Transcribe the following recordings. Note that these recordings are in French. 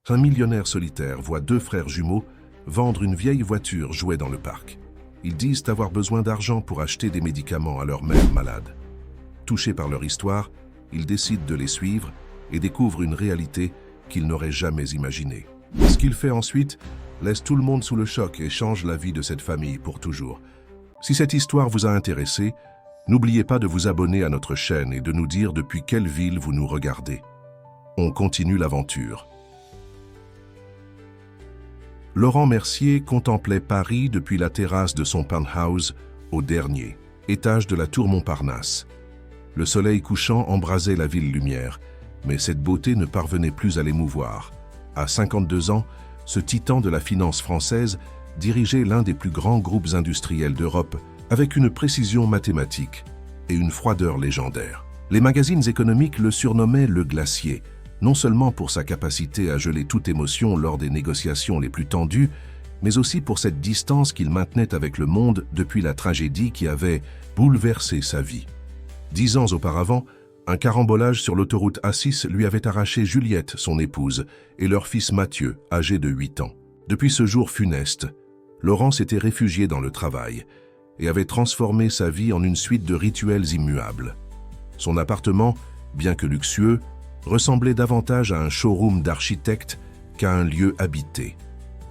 Un millionnaire solitaire voit deux frères jumeaux vendre une vieille voiture jouée dans le parc. Ils disent avoir besoin d'argent pour acheter des médicaments à leur mère malade. Touchés par leur histoire, ils décident de les suivre et découvrent une réalité qu'ils n'auraient jamais imaginée. Ce qu'il fait ensuite laisse tout le monde sous le choc et change la vie de cette famille pour toujours. Si cette histoire vous a intéressé, n'oubliez pas de vous abonner à notre chaîne et de nous dire depuis quelle ville vous nous regardez. On continue l'aventure. Laurent Mercier contemplait Paris depuis la terrasse de son penthouse au dernier étage de la tour Montparnasse. Le soleil couchant embrasait la ville lumière, mais cette beauté ne parvenait plus à l'émouvoir. À 52 ans, ce titan de la finance française dirigeait l'un des plus grands groupes industriels d'Europe avec une précision mathématique et une froideur légendaire. Les magazines économiques le surnommaient le glacier, non seulement pour sa capacité à geler toute émotion lors des négociations les plus tendues, mais aussi pour cette distance qu'il maintenait avec le monde depuis la tragédie qui avait bouleversé sa vie. 10 ans auparavant, un carambolage sur l'autoroute A6 lui avait arraché Juliette, son épouse, et leur fils Mathieu, âgé de 8 ans. Depuis ce jour funeste, Laurent s'était réfugié dans le travail et avait transformé sa vie en une suite de rituels immuables. Son appartement, bien que luxueux, ressemblait davantage à un showroom d'architecte qu'à un lieu habité.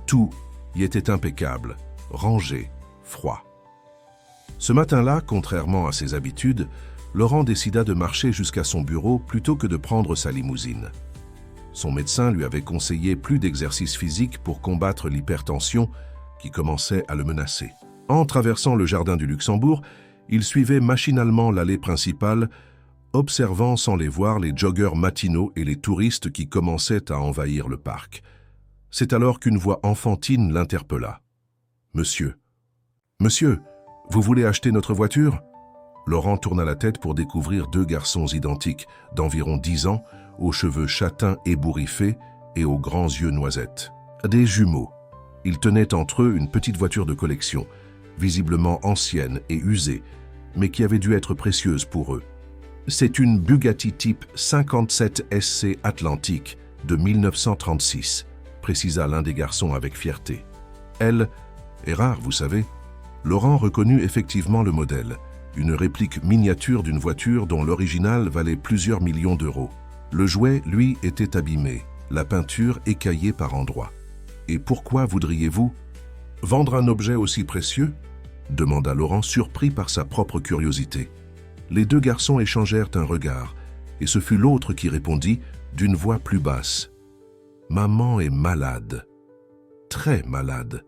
Tout y était impeccable, rangé, froid. Ce matin-là, contrairement à ses habitudes, Laurent décida de marcher jusqu'à son bureau plutôt que de prendre sa limousine. Son médecin lui avait conseillé plus d'exercice physique pour combattre l'hypertension qui commençait à le menacer. En traversant le jardin du Luxembourg, il suivait machinalement l'allée principale, observant sans les voir les joggeurs matinaux et les touristes qui commençaient à envahir le parc. C'est alors qu'une voix enfantine l'interpella. « Monsieur, vous voulez acheter notre voiture ?» Laurent tourna la tête pour découvrir deux garçons identiques, d'environ 10 ans, aux cheveux châtains ébouriffés et aux grands yeux noisettes. Des jumeaux. Ils tenaient entre eux une petite voiture de collection, visiblement ancienne et usée, mais qui avait dû être précieuse pour eux. C'est une Bugatti Type 57 SC Atlantique de 1936, précisa l'un des garçons avec fierté. Elle est rare, vous savez. Laurent reconnut effectivement le modèle, une réplique miniature d'une voiture dont l'original valait plusieurs millions d'euros. Le jouet, lui, était abîmé, la peinture écaillée par endroits. « Et pourquoi voudriez-vous vendre un objet aussi précieux ?» demanda Laurent, surpris par sa propre curiosité. Les deux garçons échangèrent un regard, et ce fut l'autre qui répondit, d'une voix plus basse. « Maman est malade, très malade.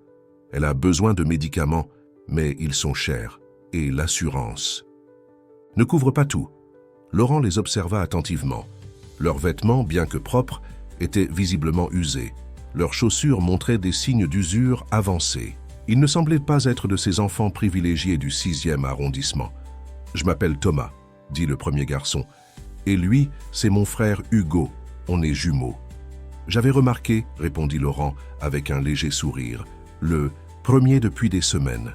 Elle a besoin de médicaments, mais ils sont chers, et l'assurance. » Ne couvre pas tout. Laurent les observa attentivement. Leurs vêtements, bien que propres, étaient visiblement usés. Leurs chaussures montraient des signes d'usure avancés. Ils ne semblaient pas être de ces enfants privilégiés du 6e arrondissement. « Je m'appelle Thomas, » dit le premier garçon. « Et lui, c'est mon frère Hugo. On est jumeaux. »« J'avais remarqué, » répondit Laurent avec un léger sourire, « le premier depuis des semaines. »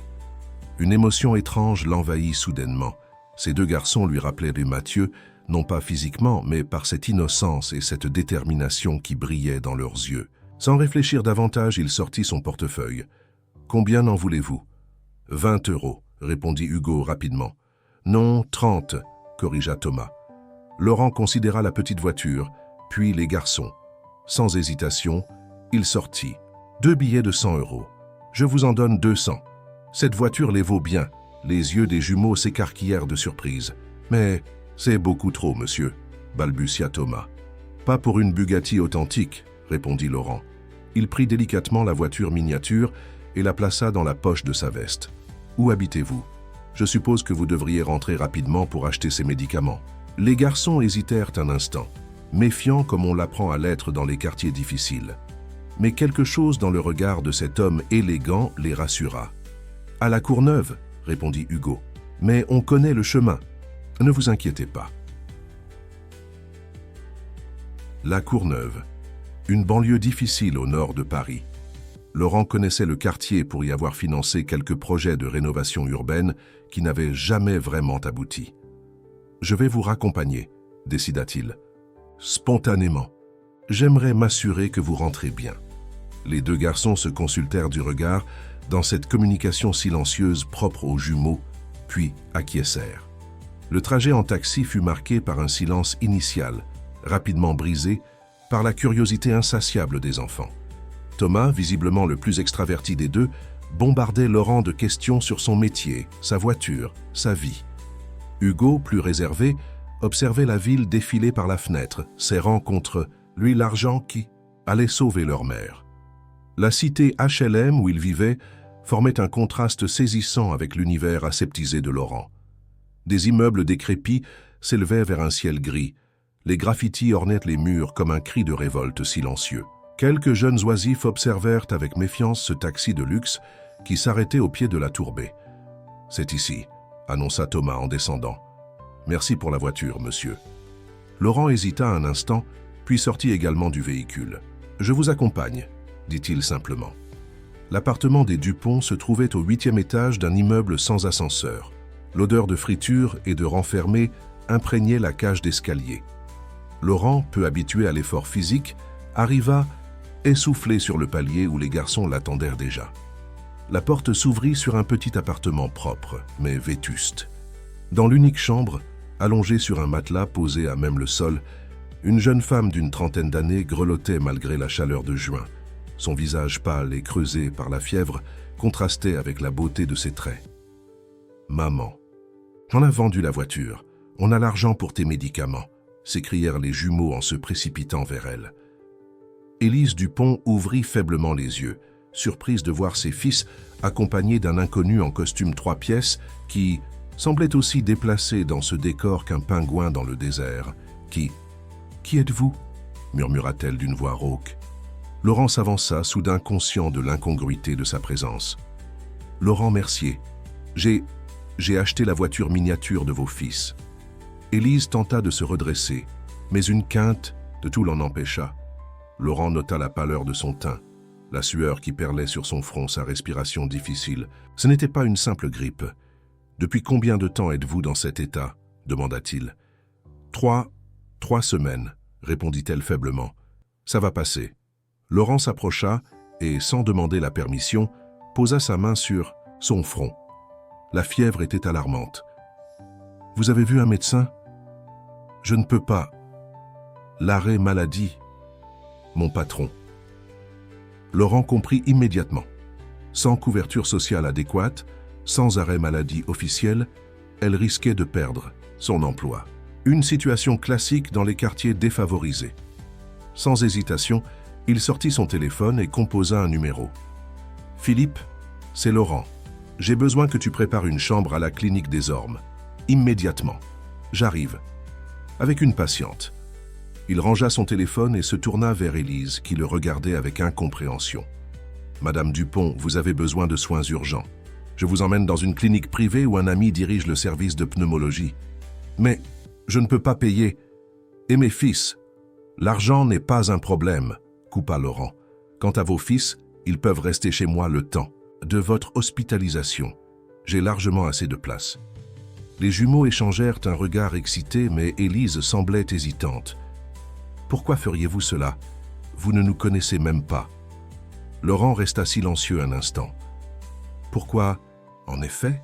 Une émotion étrange l'envahit soudainement. Ces deux garçons lui rappelaient des Mathieu, non pas physiquement, mais par cette innocence et cette détermination qui brillaient dans leurs yeux. Sans réfléchir davantage, il sortit son portefeuille. « Combien en voulez-vous »« 20 €, répondit Hugo rapidement. « Non, 30, corrigea Thomas. Laurent considéra la petite voiture, puis les garçons. Sans hésitation, il sortit. 2 billets de 100 €. Je vous en donne 200. Cette voiture les vaut bien. Les yeux des jumeaux s'écarquillèrent de surprise. Mais c'est beaucoup trop, monsieur, balbutia Thomas. Pas pour une Bugatti authentique, répondit Laurent. Il prit délicatement la voiture miniature et la plaça dans la poche de sa veste. Où habitez-vous ? Je suppose que vous devriez rentrer rapidement pour acheter ces médicaments. Les garçons hésitèrent un instant, méfiants comme on l'apprend à l'être dans les quartiers difficiles. Mais quelque chose dans le regard de cet homme élégant les rassura. « À la Courneuve, » répondit Hugo. « Mais on connaît le chemin. Ne vous inquiétez pas. » La Courneuve, une banlieue difficile au nord de Paris. Laurent connaissait le quartier pour y avoir financé quelques projets de rénovation urbaine qui n'avaient jamais vraiment abouti. « Je vais vous raccompagner, » décida-t-il. Spontanément. « j'aimerais m'assurer que vous rentrez bien. » Les deux garçons se consultèrent du regard dans cette communication silencieuse propre aux jumeaux, puis acquiescèrent. Le trajet en taxi fut marqué par un silence initial, rapidement brisé par la curiosité insatiable des enfants. Thomas, visiblement le plus extraverti des deux, bombardait Laurent de questions sur son métier, sa voiture, sa vie. Hugo, plus réservé, observait la ville défiler par la fenêtre, serrant contre lui l'argent qui allait sauver leur mère. La cité HLM où ils vivaient formait un contraste saisissant avec l'univers aseptisé de Laurent. Des immeubles décrépits s'élevaient vers un ciel gris. Les graffitis ornaient les murs comme un cri de révolte silencieux. Quelques jeunes oisifs observèrent avec méfiance ce taxi de luxe qui s'arrêtait au pied de la tourbée. « C'est ici », annonça Thomas en descendant. « Merci pour la voiture, monsieur. » Laurent hésita un instant, puis sortit également du véhicule. « Je vous accompagne », dit-il simplement. L'appartement des Dupont se trouvait au 8e étage d'un immeuble sans ascenseur. L'odeur de friture et de renfermé imprégnait la cage d'escalier. Laurent, peu habitué à l'effort physique, arriva essoufflé sur le palier où les garçons l'attendèrent déjà. La porte s'ouvrit sur un petit appartement propre, mais vétuste. Dans l'unique chambre, allongée sur un matelas posé à même le sol, une jeune femme d'une trentaine d'années grelottait malgré la chaleur de juin. Son visage pâle et creusé par la fièvre contrastait avec la beauté de ses traits. « Maman, on a vendu la voiture. On a l'argent pour tes médicaments », s'écrièrent les jumeaux en se précipitant vers elle. Élise Dupont ouvrit faiblement les yeux, surprise de voir ses fils accompagnés d'un inconnu en costume 3 pièces qui semblait aussi déplacé dans ce décor qu'un pingouin dans le désert. « Qui êtes-vous » murmura-t-elle d'une voix rauque. Laurent s'avança, soudain conscient de l'incongruité de sa présence. « Laurent Mercier, j'ai acheté la voiture miniature de vos fils. » Élise tenta de se redresser, mais une quinte de tout l'en empêcha. Laurent nota la pâleur de son teint, la sueur qui perlait sur son front, sa respiration difficile. Ce n'était pas une simple grippe. « Depuis combien de temps êtes-vous dans cet état » demanda-t-il. « Trois semaines, répondit-elle faiblement. « Ça va passer. » Laurent s'approcha et, sans demander la permission, posa sa main sur son front. La fièvre était alarmante. « Vous avez vu un médecin ?»« Je ne peux pas. L'arrêt maladie. Mon patron. » Laurent comprit immédiatement. Sans couverture sociale adéquate, sans arrêt maladie officiel, elle risquait de perdre son emploi. Une situation classique dans les quartiers défavorisés. Sans hésitation, il sortit son téléphone et composa un numéro. « Philippe, c'est Laurent. J'ai besoin que tu prépares une chambre à la clinique des Ormes. Immédiatement. J'arrive. » Avec une patiente. Il rangea son téléphone et se tourna vers Élise, qui le regardait avec incompréhension. « Madame Dupont, vous avez besoin de soins urgents. Je vous emmène dans une clinique privée où un ami dirige le service de pneumologie. Mais je ne peux pas payer. Et mes fils. L'argent n'est pas un problème, » coupa Laurent. « Quant à vos fils, ils peuvent rester chez moi le temps de votre hospitalisation. J'ai largement assez de place. » Les jumeaux échangèrent un regard excité, mais Élise semblait hésitante. « Pourquoi feriez-vous cela? Vous ne nous connaissez même pas. » Laurent resta silencieux un instant. Pourquoi, en effet,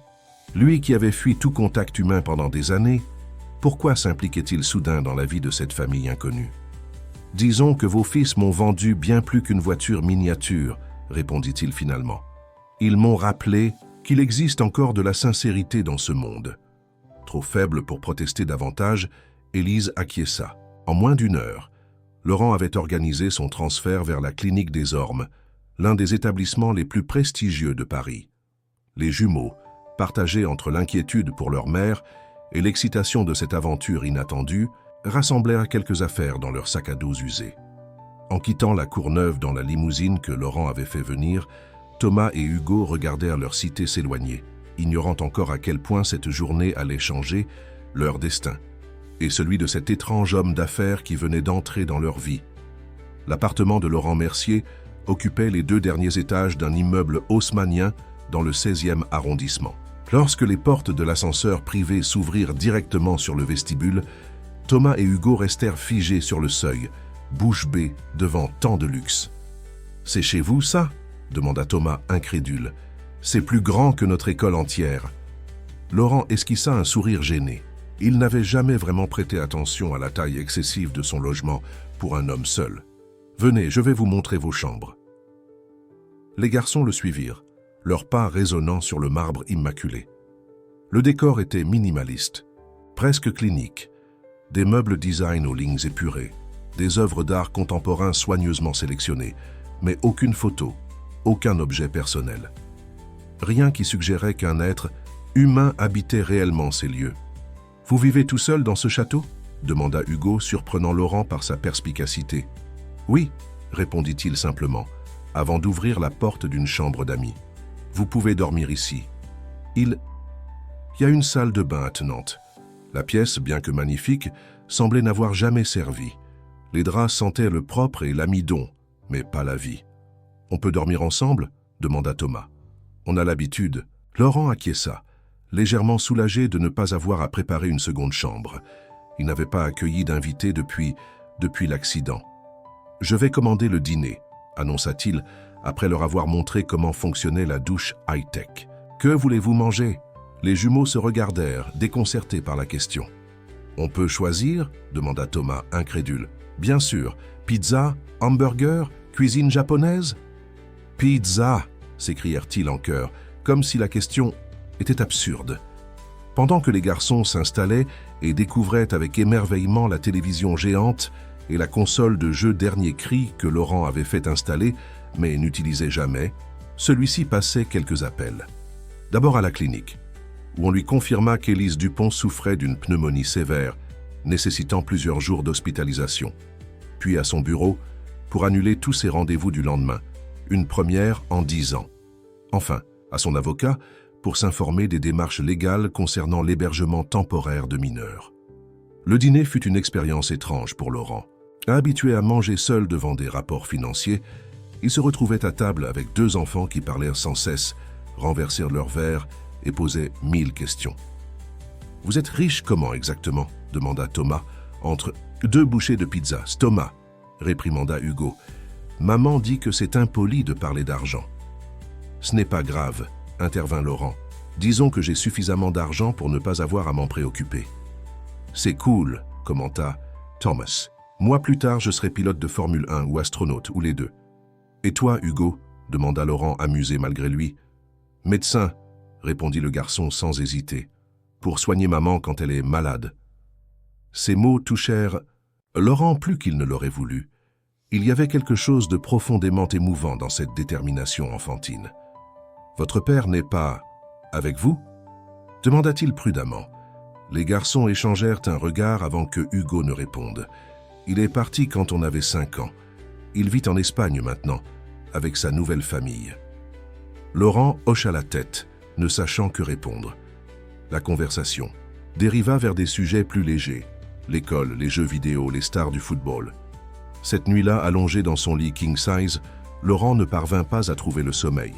lui qui avait fui tout contact humain pendant des années, pourquoi s'impliquait-il soudain dans la vie de cette famille inconnue? « Disons que vos fils m'ont vendu bien plus qu'une voiture miniature, » répondit-il finalement. « Ils m'ont rappelé qu'il existe encore de la sincérité dans ce monde. » Trop faible pour protester davantage, Élise acquiesça. En moins d'1 heure, Laurent avait organisé son transfert vers la clinique des Ormes, l'un des établissements les plus prestigieux de Paris. Les jumeaux, partagés entre l'inquiétude pour leur mère et l'excitation de cette aventure inattendue, rassemblèrent quelques affaires dans leur sac à dos usé. En quittant la Courneuve dans la limousine que Laurent avait fait venir, Thomas et Hugo regardèrent leur cité s'éloigner, ignorant encore à quel point cette journée allait changer leur destin et celui de cet étrange homme d'affaires qui venait d'entrer dans leur vie. L'appartement de Laurent Mercier occupait les 2 derniers étages d'un immeuble haussmannien dans le 16e arrondissement. Lorsque les portes de l'ascenseur privé s'ouvrirent directement sur le vestibule, Thomas et Hugo restèrent figés sur le seuil, bouche bée devant tant de luxe. « C'est chez vous, ça ?» demanda Thomas, incrédule. « C'est plus grand que notre école entière. » Laurent esquissa un sourire gêné. Il n'avait jamais vraiment prêté attention à la taille excessive de son logement pour un homme seul. « Venez, je vais vous montrer vos chambres. » Les garçons le suivirent, leurs pas résonnant sur le marbre immaculé. Le décor était minimaliste, presque clinique. Des meubles design aux lignes épurées, des œuvres d'art contemporain soigneusement sélectionnées, mais aucune photo, aucun objet personnel. Rien qui suggérait qu'un être humain habitait réellement ces lieux. « Vous vivez tout seul dans ce château ?» demanda Hugo, surprenant Laurent par sa perspicacité. « Oui, » répondit-il simplement, avant d'ouvrir la porte d'une chambre d'amis. « Vous pouvez dormir ici. » Il y a une salle de bain attenante. La pièce, bien que magnifique, semblait n'avoir jamais servi. Les draps sentaient le propre et l'amidon, mais pas la vie. « On peut dormir ensemble ?» demanda Thomas. « On a l'habitude. » Laurent acquiesça, légèrement soulagé de ne pas avoir à préparer une seconde chambre. Il n'avait pas accueilli d'invités depuis l'accident. « Je vais commander le dîner », annonça-t-il, après leur avoir montré comment fonctionnait la douche high-tech. « Que voulez-vous manger ?» Les jumeaux se regardèrent, déconcertés par la question. « On peut choisir ?» demanda Thomas, incrédule. « Bien sûr. Pizza, hamburger, cuisine japonaise ?»« Pizza !» s'écrièrent-ils en chœur, comme si la question était absurde. Pendant que les garçons s'installaient et découvraient avec émerveillement la télévision géante et la console de jeu dernier cri que Laurent avait fait installer, mais n'utilisait jamais, celui-ci passait quelques appels. D'abord à la clinique, où on lui confirma qu'Élise Dupont souffrait d'une pneumonie sévère, nécessitant plusieurs jours d'hospitalisation. Puis à son bureau, pour annuler tous ses rendez-vous du lendemain, une première en 10 ans. Enfin, à son avocat, pour s'informer des démarches légales concernant l'hébergement temporaire de mineurs. Le dîner fut une expérience étrange pour Laurent. Habitué à manger seul devant des rapports financiers, il se retrouvait à table avec 2 enfants qui parlaient sans cesse, renversèrent leurs verres et posaient 1000 questions. « Vous êtes riche comment exactement ?» demanda Thomas, entre 2 bouchées de pizza. « Thomas !» réprimanda Hugo. « Maman dit que c'est impoli de parler d'argent. »« Ce n'est pas grave, » intervint Laurent. « Disons que j'ai suffisamment d'argent pour ne pas avoir à m'en préoccuper. »« C'est cool, » commenta Thomas. « Moi, plus tard, je serai pilote de Formule 1 ou astronaute, ou les deux. »« Et toi, Hugo ?» demanda Laurent, amusé malgré lui. « Médecin, » répondit le garçon sans hésiter, « pour soigner maman quand elle est malade. » Ces mots touchèrent Laurent plus qu'il ne l'aurait voulu. Il y avait quelque chose de profondément émouvant dans cette détermination enfantine. « Votre père n'est pas avec vous ?» demanda-t-il prudemment. Les garçons échangèrent un regard avant que Hugo ne réponde. Il est parti quand on avait 5 ans. Il vit en Espagne maintenant, avec sa nouvelle famille. Laurent hocha la tête, ne sachant que répondre. La conversation dériva vers des sujets plus légers. L'école, les jeux vidéo, les stars du football. Cette nuit-là, allongé dans son lit king size, Laurent ne parvint pas à trouver le sommeil.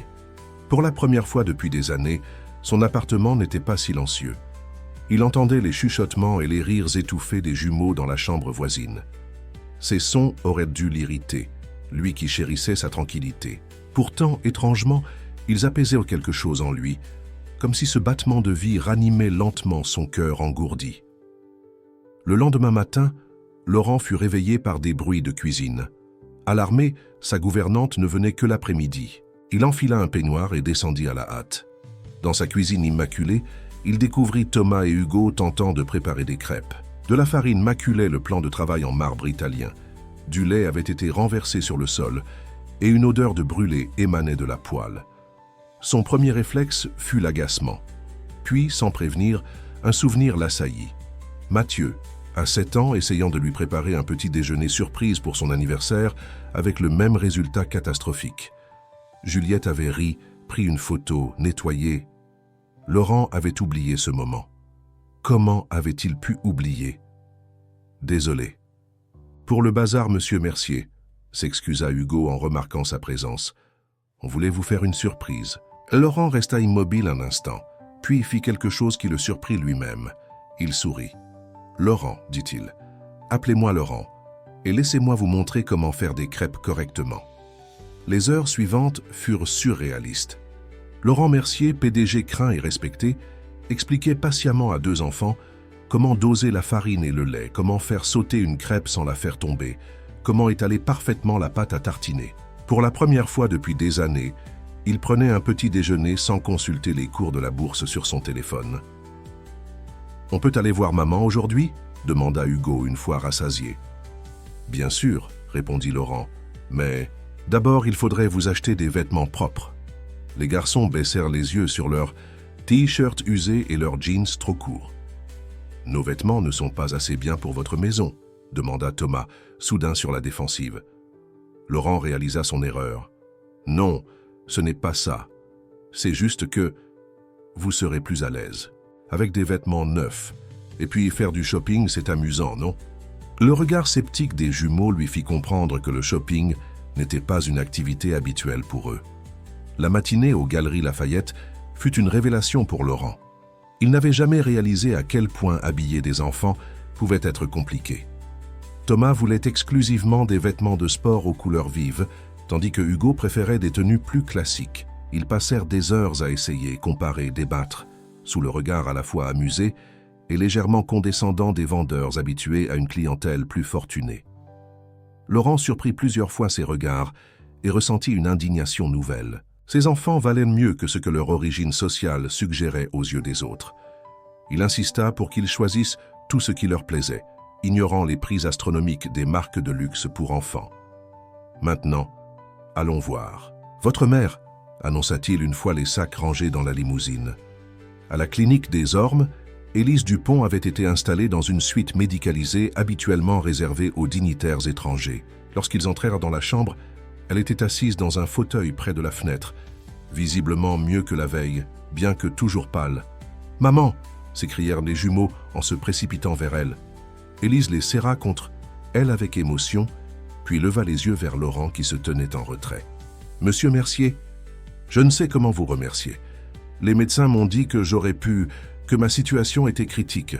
Pour la première fois depuis des années, son appartement n'était pas silencieux. Il entendait les chuchotements et les rires étouffés des jumeaux dans la chambre voisine. Ces sons auraient dû l'irriter, lui qui chérissait sa tranquillité. Pourtant, étrangement, ils apaisaient quelque chose en lui, comme si ce battement de vie ranimait lentement son cœur engourdi. Le lendemain matin, Laurent fut réveillé par des bruits de cuisine. Alarmé, sa gouvernante ne venait que l'après-midi. Il enfila un peignoir et descendit à la hâte. Dans sa cuisine immaculée, il découvrit Thomas et Hugo tentant de préparer des crêpes. De la farine maculait le plan de travail en marbre italien. Du lait avait été renversé sur le sol et une odeur de brûlé émanait de la poêle. Son premier réflexe fut l'agacement. Puis, sans prévenir, un souvenir l'assaillit. Mathieu, à 7 ans, essayant de lui préparer un petit déjeuner surprise pour son anniversaire, avec le même résultat catastrophique. Juliette avait ri, pris une photo, nettoyé. Laurent avait oublié ce moment. Comment avait-il pu oublier? Désolé. Pour le bazar, monsieur Mercier, s'excusa Hugo en remarquant sa présence. On voulait vous faire une surprise. Laurent resta immobile un instant, puis fit quelque chose qui le surprit lui-même. Il sourit. Laurent, dit-il. Appelez-moi Laurent. et laissez-moi vous montrer comment faire des crêpes correctement. » Les heures suivantes furent surréalistes. Laurent Mercier, PDG craint et respecté, expliquait patiemment à 2 enfants comment doser la farine et le lait, comment faire sauter une crêpe sans la faire tomber, comment étaler parfaitement la pâte à tartiner. Pour la première fois depuis des années, il prenait un petit déjeuner sans consulter les cours de la bourse sur son téléphone. « On peut aller voir maman aujourd'hui ?» demanda Hugo une fois rassasié. « Bien sûr, » répondit Laurent, « mais d'abord il faudrait vous acheter des vêtements propres. » Les garçons baissèrent les yeux sur leurs t-shirts usés et leurs jeans trop courts. « Nos vêtements ne sont pas assez bien pour votre maison ?» demanda Thomas, soudain sur la défensive. Laurent réalisa son erreur. « Non, ce n'est pas ça. C'est juste que vous serez plus à l'aise. Avec des vêtements neufs. Et puis faire du shopping, c'est amusant, non ?» Le regard sceptique des jumeaux lui fit comprendre que le shopping n'était pas une activité habituelle pour eux. La matinée aux Galeries Lafayette fut une révélation pour Laurent. Il n'avait jamais réalisé à quel point habiller des enfants pouvait être compliqué. Thomas voulait exclusivement des vêtements de sport aux couleurs vives, tandis que Hugo préférait des tenues plus classiques. Ils passèrent des heures à essayer, comparer, débattre, sous le regard à la fois amusé et légèrement condescendant des vendeurs habitués à une clientèle plus fortunée. Laurent surprit plusieurs fois ces regards et ressentit une indignation nouvelle. Ces enfants valaient mieux que ce que leur origine sociale suggérait aux yeux des autres. Il insista pour qu'ils choisissent tout ce qui leur plaisait, ignorant les prix astronomiques des marques de luxe pour enfants. « Maintenant, allons voir. Votre mère » annonça-t-il une fois les sacs rangés dans la limousine. À la clinique des Ormes, Élise Dupont avait été installée dans une suite médicalisée habituellement réservée aux dignitaires étrangers. Lorsqu'ils entrèrent dans la chambre, elle était assise dans un fauteuil près de la fenêtre, visiblement mieux que la veille, bien que toujours pâle. « Maman !» s'écrièrent les jumeaux en se précipitant vers elle. Élise les serra contre elle avec émotion, puis leva les yeux vers Laurent qui se tenait en retrait. « Monsieur Mercier, je ne sais comment vous remercier. Les médecins m'ont dit que que ma situation était critique. »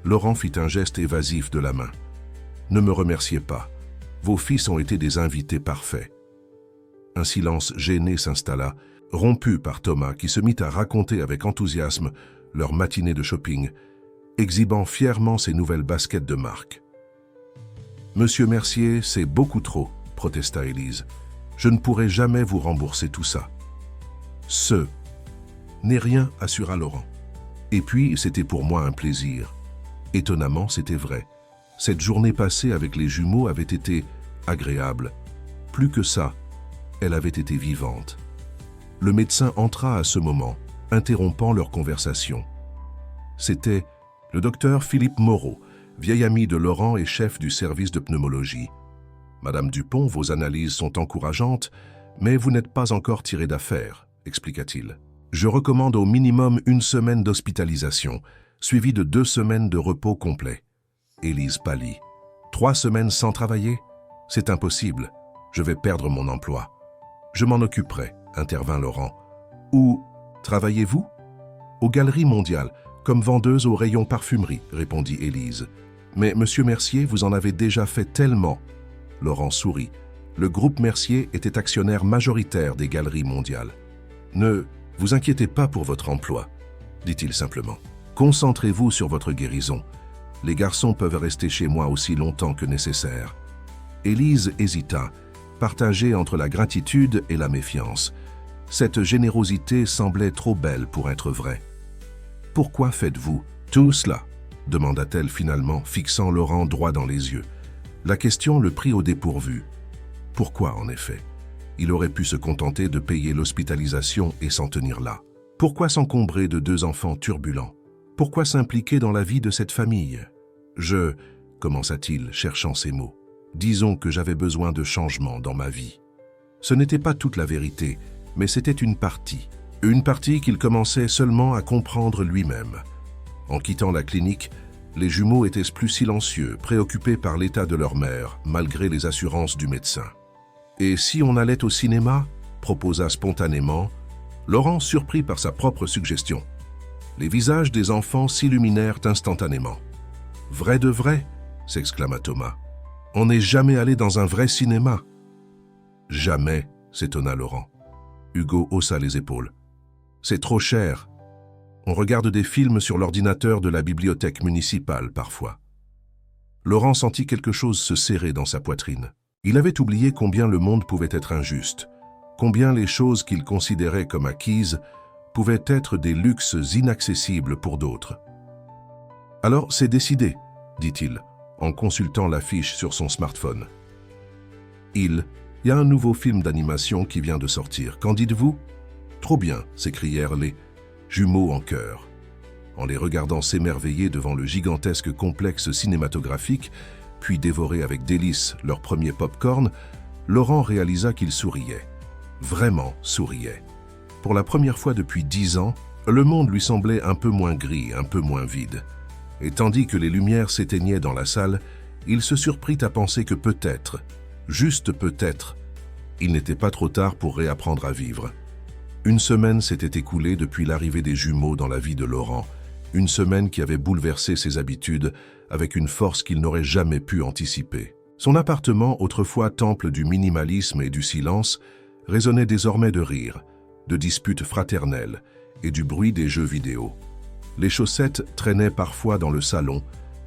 Laurent fit un geste évasif de la main. « Ne me remerciez pas. Vos fils ont été des invités parfaits. » Un silence gêné s'installa, rompu par Thomas qui se mit à raconter avec enthousiasme leur matinée de shopping, exhibant fièrement ses nouvelles baskets de marque. « Monsieur Mercier, c'est beaucoup trop, » protesta Élise. « Je ne pourrai jamais vous rembourser tout ça. » « Ce n'est rien, » assura Laurent. Et puis, c'était pour moi un plaisir. Étonnamment, c'était vrai. Cette journée passée avec les jumeaux avait été agréable. Plus que ça, elle avait été vivante. Le médecin entra à ce moment, interrompant leur conversation. C'était le docteur Philippe Moreau, vieil ami de Laurent et chef du service de pneumologie. « Madame Dupont, vos analyses sont encourageantes, mais vous n'êtes pas encore tirée d'affaire, » expliqua-t-il. « Je recommande au minimum 1 semaine d'hospitalisation, suivie de 2 semaines de repos complet. » Élise pâlit. « 3 semaines sans travailler? C'est impossible. Je vais perdre mon emploi. »« Je m'en occuperai, » intervint Laurent. « Où travaillez-vous ? » ?»« Aux Galeries Mondiales, comme vendeuse au rayon parfumerie, » répondit Élise. « Mais, monsieur Mercier, vous en avez déjà fait tellement. » Laurent sourit. Le groupe Mercier était actionnaire majoritaire des Galeries Mondiales. « Ne vous inquiétez pas pour votre emploi, » dit-il simplement. « Concentrez-vous sur votre guérison. Les garçons peuvent rester chez moi aussi longtemps que nécessaire. » Élise hésita, partagée entre la gratitude et la méfiance. Cette générosité semblait trop belle pour être vraie. « Pourquoi faites-vous tout cela ?» demanda-t-elle finalement, fixant Laurent droit dans les yeux. La question le prit au dépourvu. Pourquoi, en effet? Il aurait pu se contenter de payer l'hospitalisation et s'en tenir là. Pourquoi s'encombrer de 2 enfants turbulents? Pourquoi s'impliquer dans la vie de cette famille? Commença-t-il, cherchant ses mots. Disons que j'avais besoin de changement dans ma vie. Ce n'était pas toute la vérité, mais c'était une partie qu'il commençait seulement à comprendre lui-même. En quittant la clinique, les jumeaux étaient plus silencieux, préoccupés par l'état de leur mère, malgré les assurances du médecin. « Et si on allait au cinéma ?» proposa spontanément, Laurent surpris par sa propre suggestion. Les visages des enfants s'illuminèrent instantanément. « Vrai de vrai ?» s'exclama Thomas. On n'est jamais allé dans un vrai cinéma. Jamais, s'étonna Laurent. Hugo haussa les épaules. C'est trop cher. On regarde des films sur l'ordinateur de la bibliothèque municipale parfois. Laurent sentit quelque chose se serrer dans sa poitrine. Il avait oublié combien le monde pouvait être injuste, combien les choses qu'il considérait comme acquises pouvaient être des luxes inaccessibles pour d'autres. « Alors, c'est décidé, » dit-il, en consultant l'affiche sur son smartphone. « Il y a un nouveau film d'animation qui vient de sortir. Qu'en dites-vous ?»« Trop bien !» s'écrièrent les jumeaux en chœur. En les regardant s'émerveiller devant le gigantesque complexe cinématographique, puis dévorer avec délice leur premier pop-corn, Laurent réalisa qu'il souriait. Vraiment souriait. Pour la première fois depuis 10 ans, le monde lui semblait un peu moins gris, un peu moins vide. Et tandis que les lumières s'éteignaient dans la salle, il se surprit à penser que peut-être, juste peut-être, il n'était pas trop tard pour réapprendre à vivre. Une semaine s'était écoulée depuis l'arrivée des jumeaux dans la vie de Laurent, une semaine qui avait bouleversé ses habitudes avec une force qu'il n'aurait jamais pu anticiper. Son appartement, autrefois temple du minimalisme et du silence, résonnait désormais de rires, de disputes fraternelles et du bruit des jeux vidéo. Les chaussettes traînaient parfois dans le salon,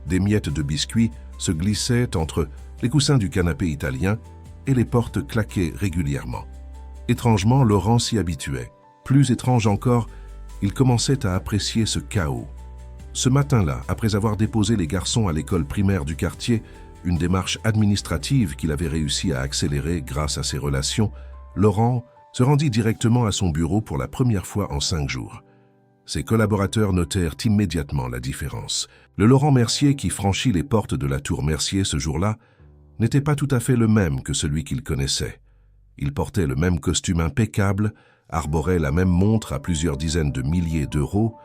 des miettes de biscuits se glissaient entre les coussins du canapé italien et les portes claquaient régulièrement. Étrangement, Laurent s'y habituait. Plus étrange encore, il commençait à apprécier ce chaos. Ce matin-là, après avoir déposé les garçons à l'école primaire du quartier, une démarche administrative qu'il avait réussi à accélérer grâce à ses relations, Laurent se rendit directement à son bureau pour la première fois en 5 jours. Ses collaborateurs notèrent immédiatement la différence. Le Laurent Mercier qui franchit les portes de la tour Mercier ce jour-là n'était pas tout à fait le même que celui qu'il connaissait. Il portait le même costume impeccable, arborait la même montre à plusieurs dizaines de milliers d'euros,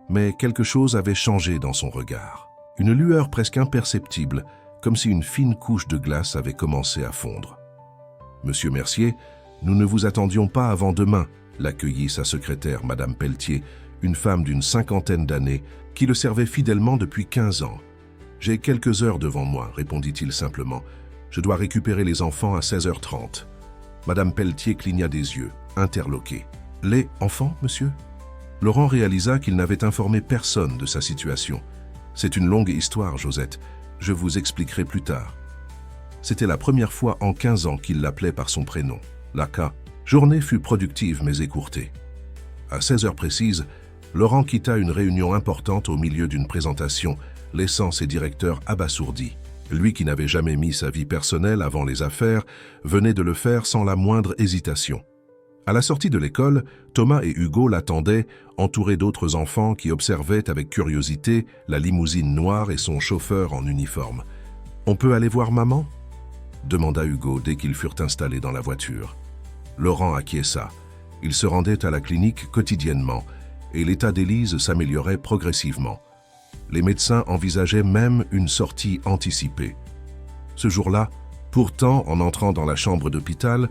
mais quelque chose avait changé dans son regard. Une lueur presque imperceptible, comme si une fine couche de glace avait commencé à fondre. « Monsieur Mercier, nous ne vous attendions pas avant demain », l'accueillit sa secrétaire, Madame Pelletier, une femme d'une 50aine d'années qui le servait fidèlement depuis 15 ans. « J'ai quelques heures devant moi, » répondit-il simplement. « Je dois récupérer les enfants à 16h30. » Madame Pelletier cligna des yeux, interloquée. « Les enfants, monsieur ?» Laurent réalisa qu'il n'avait informé personne de sa situation. « C'est une longue histoire, Josette. Je vous expliquerai plus tard. » C'était la première fois en 15 ans qu'il l'appelait par son prénom, Laka. Journée fut productive mais écourtée. À 16h précises, Laurent quitta une réunion importante au milieu d'une présentation, laissant ses directeurs abasourdis. Lui qui n'avait jamais mis sa vie personnelle avant les affaires, venait de le faire sans la moindre hésitation. À la sortie de l'école, Thomas et Hugo l'attendaient, entourés d'autres enfants qui observaient avec curiosité la limousine noire et son chauffeur en uniforme. « On peut aller voir maman ?» demanda Hugo dès qu'ils furent installés dans la voiture. Laurent acquiesça. Il se rendait à la clinique quotidiennement et l'état d'Élise s'améliorait progressivement. Les médecins envisageaient même une sortie anticipée. Ce jour-là, pourtant, en entrant dans la chambre d'hôpital,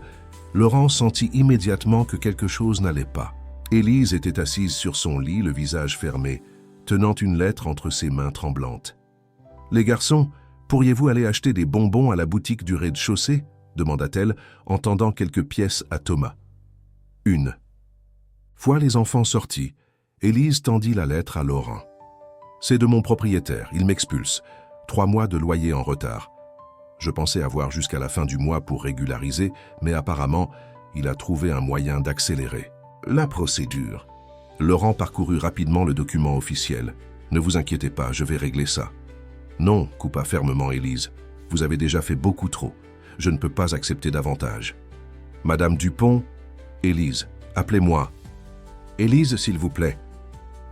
Laurent sentit immédiatement que quelque chose n'allait pas. Élise était assise sur son lit, le visage fermé, tenant une lettre entre ses mains tremblantes. « Les garçons, pourriez-vous aller acheter des bonbons à la boutique du rez-de-chaussée ?» demanda-t-elle en tendant quelques pièces à Thomas. Une fois les enfants sortis, Élise tendit la lettre à Laurent. « C'est de mon propriétaire, il m'expulse. 3 mois de loyer en retard. Je pensais avoir jusqu'à la fin du mois pour régulariser, mais apparemment, il a trouvé un moyen d'accélérer. La procédure. » Laurent parcourut rapidement le document officiel. « Ne vous inquiétez pas, je vais régler ça. »« Non, » coupa fermement Élise. « Vous avez déjà fait beaucoup trop. Je ne peux pas accepter davantage. »« Madame Dupont, Élise, appelez-moi. »« Élise, s'il vous plaît. »«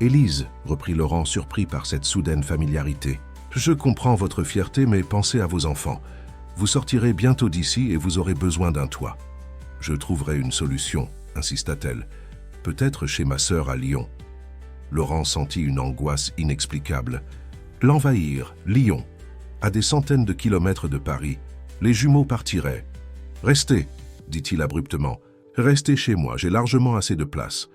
Élise, » reprit Laurent, surpris par cette soudaine familiarité. « Je comprends votre fierté, mais pensez à vos enfants. Vous sortirez bientôt d'ici et vous aurez besoin d'un toit. »« Je trouverai une solution, » insista-t-elle. « Peut-être chez ma sœur à Lyon. » Laurent sentit une angoisse inexplicable. L'envahir, Lyon, à des centaines de kilomètres de Paris. Les jumeaux partiraient. « Restez, » dit-il abruptement. « Restez chez moi, j'ai largement assez de place. »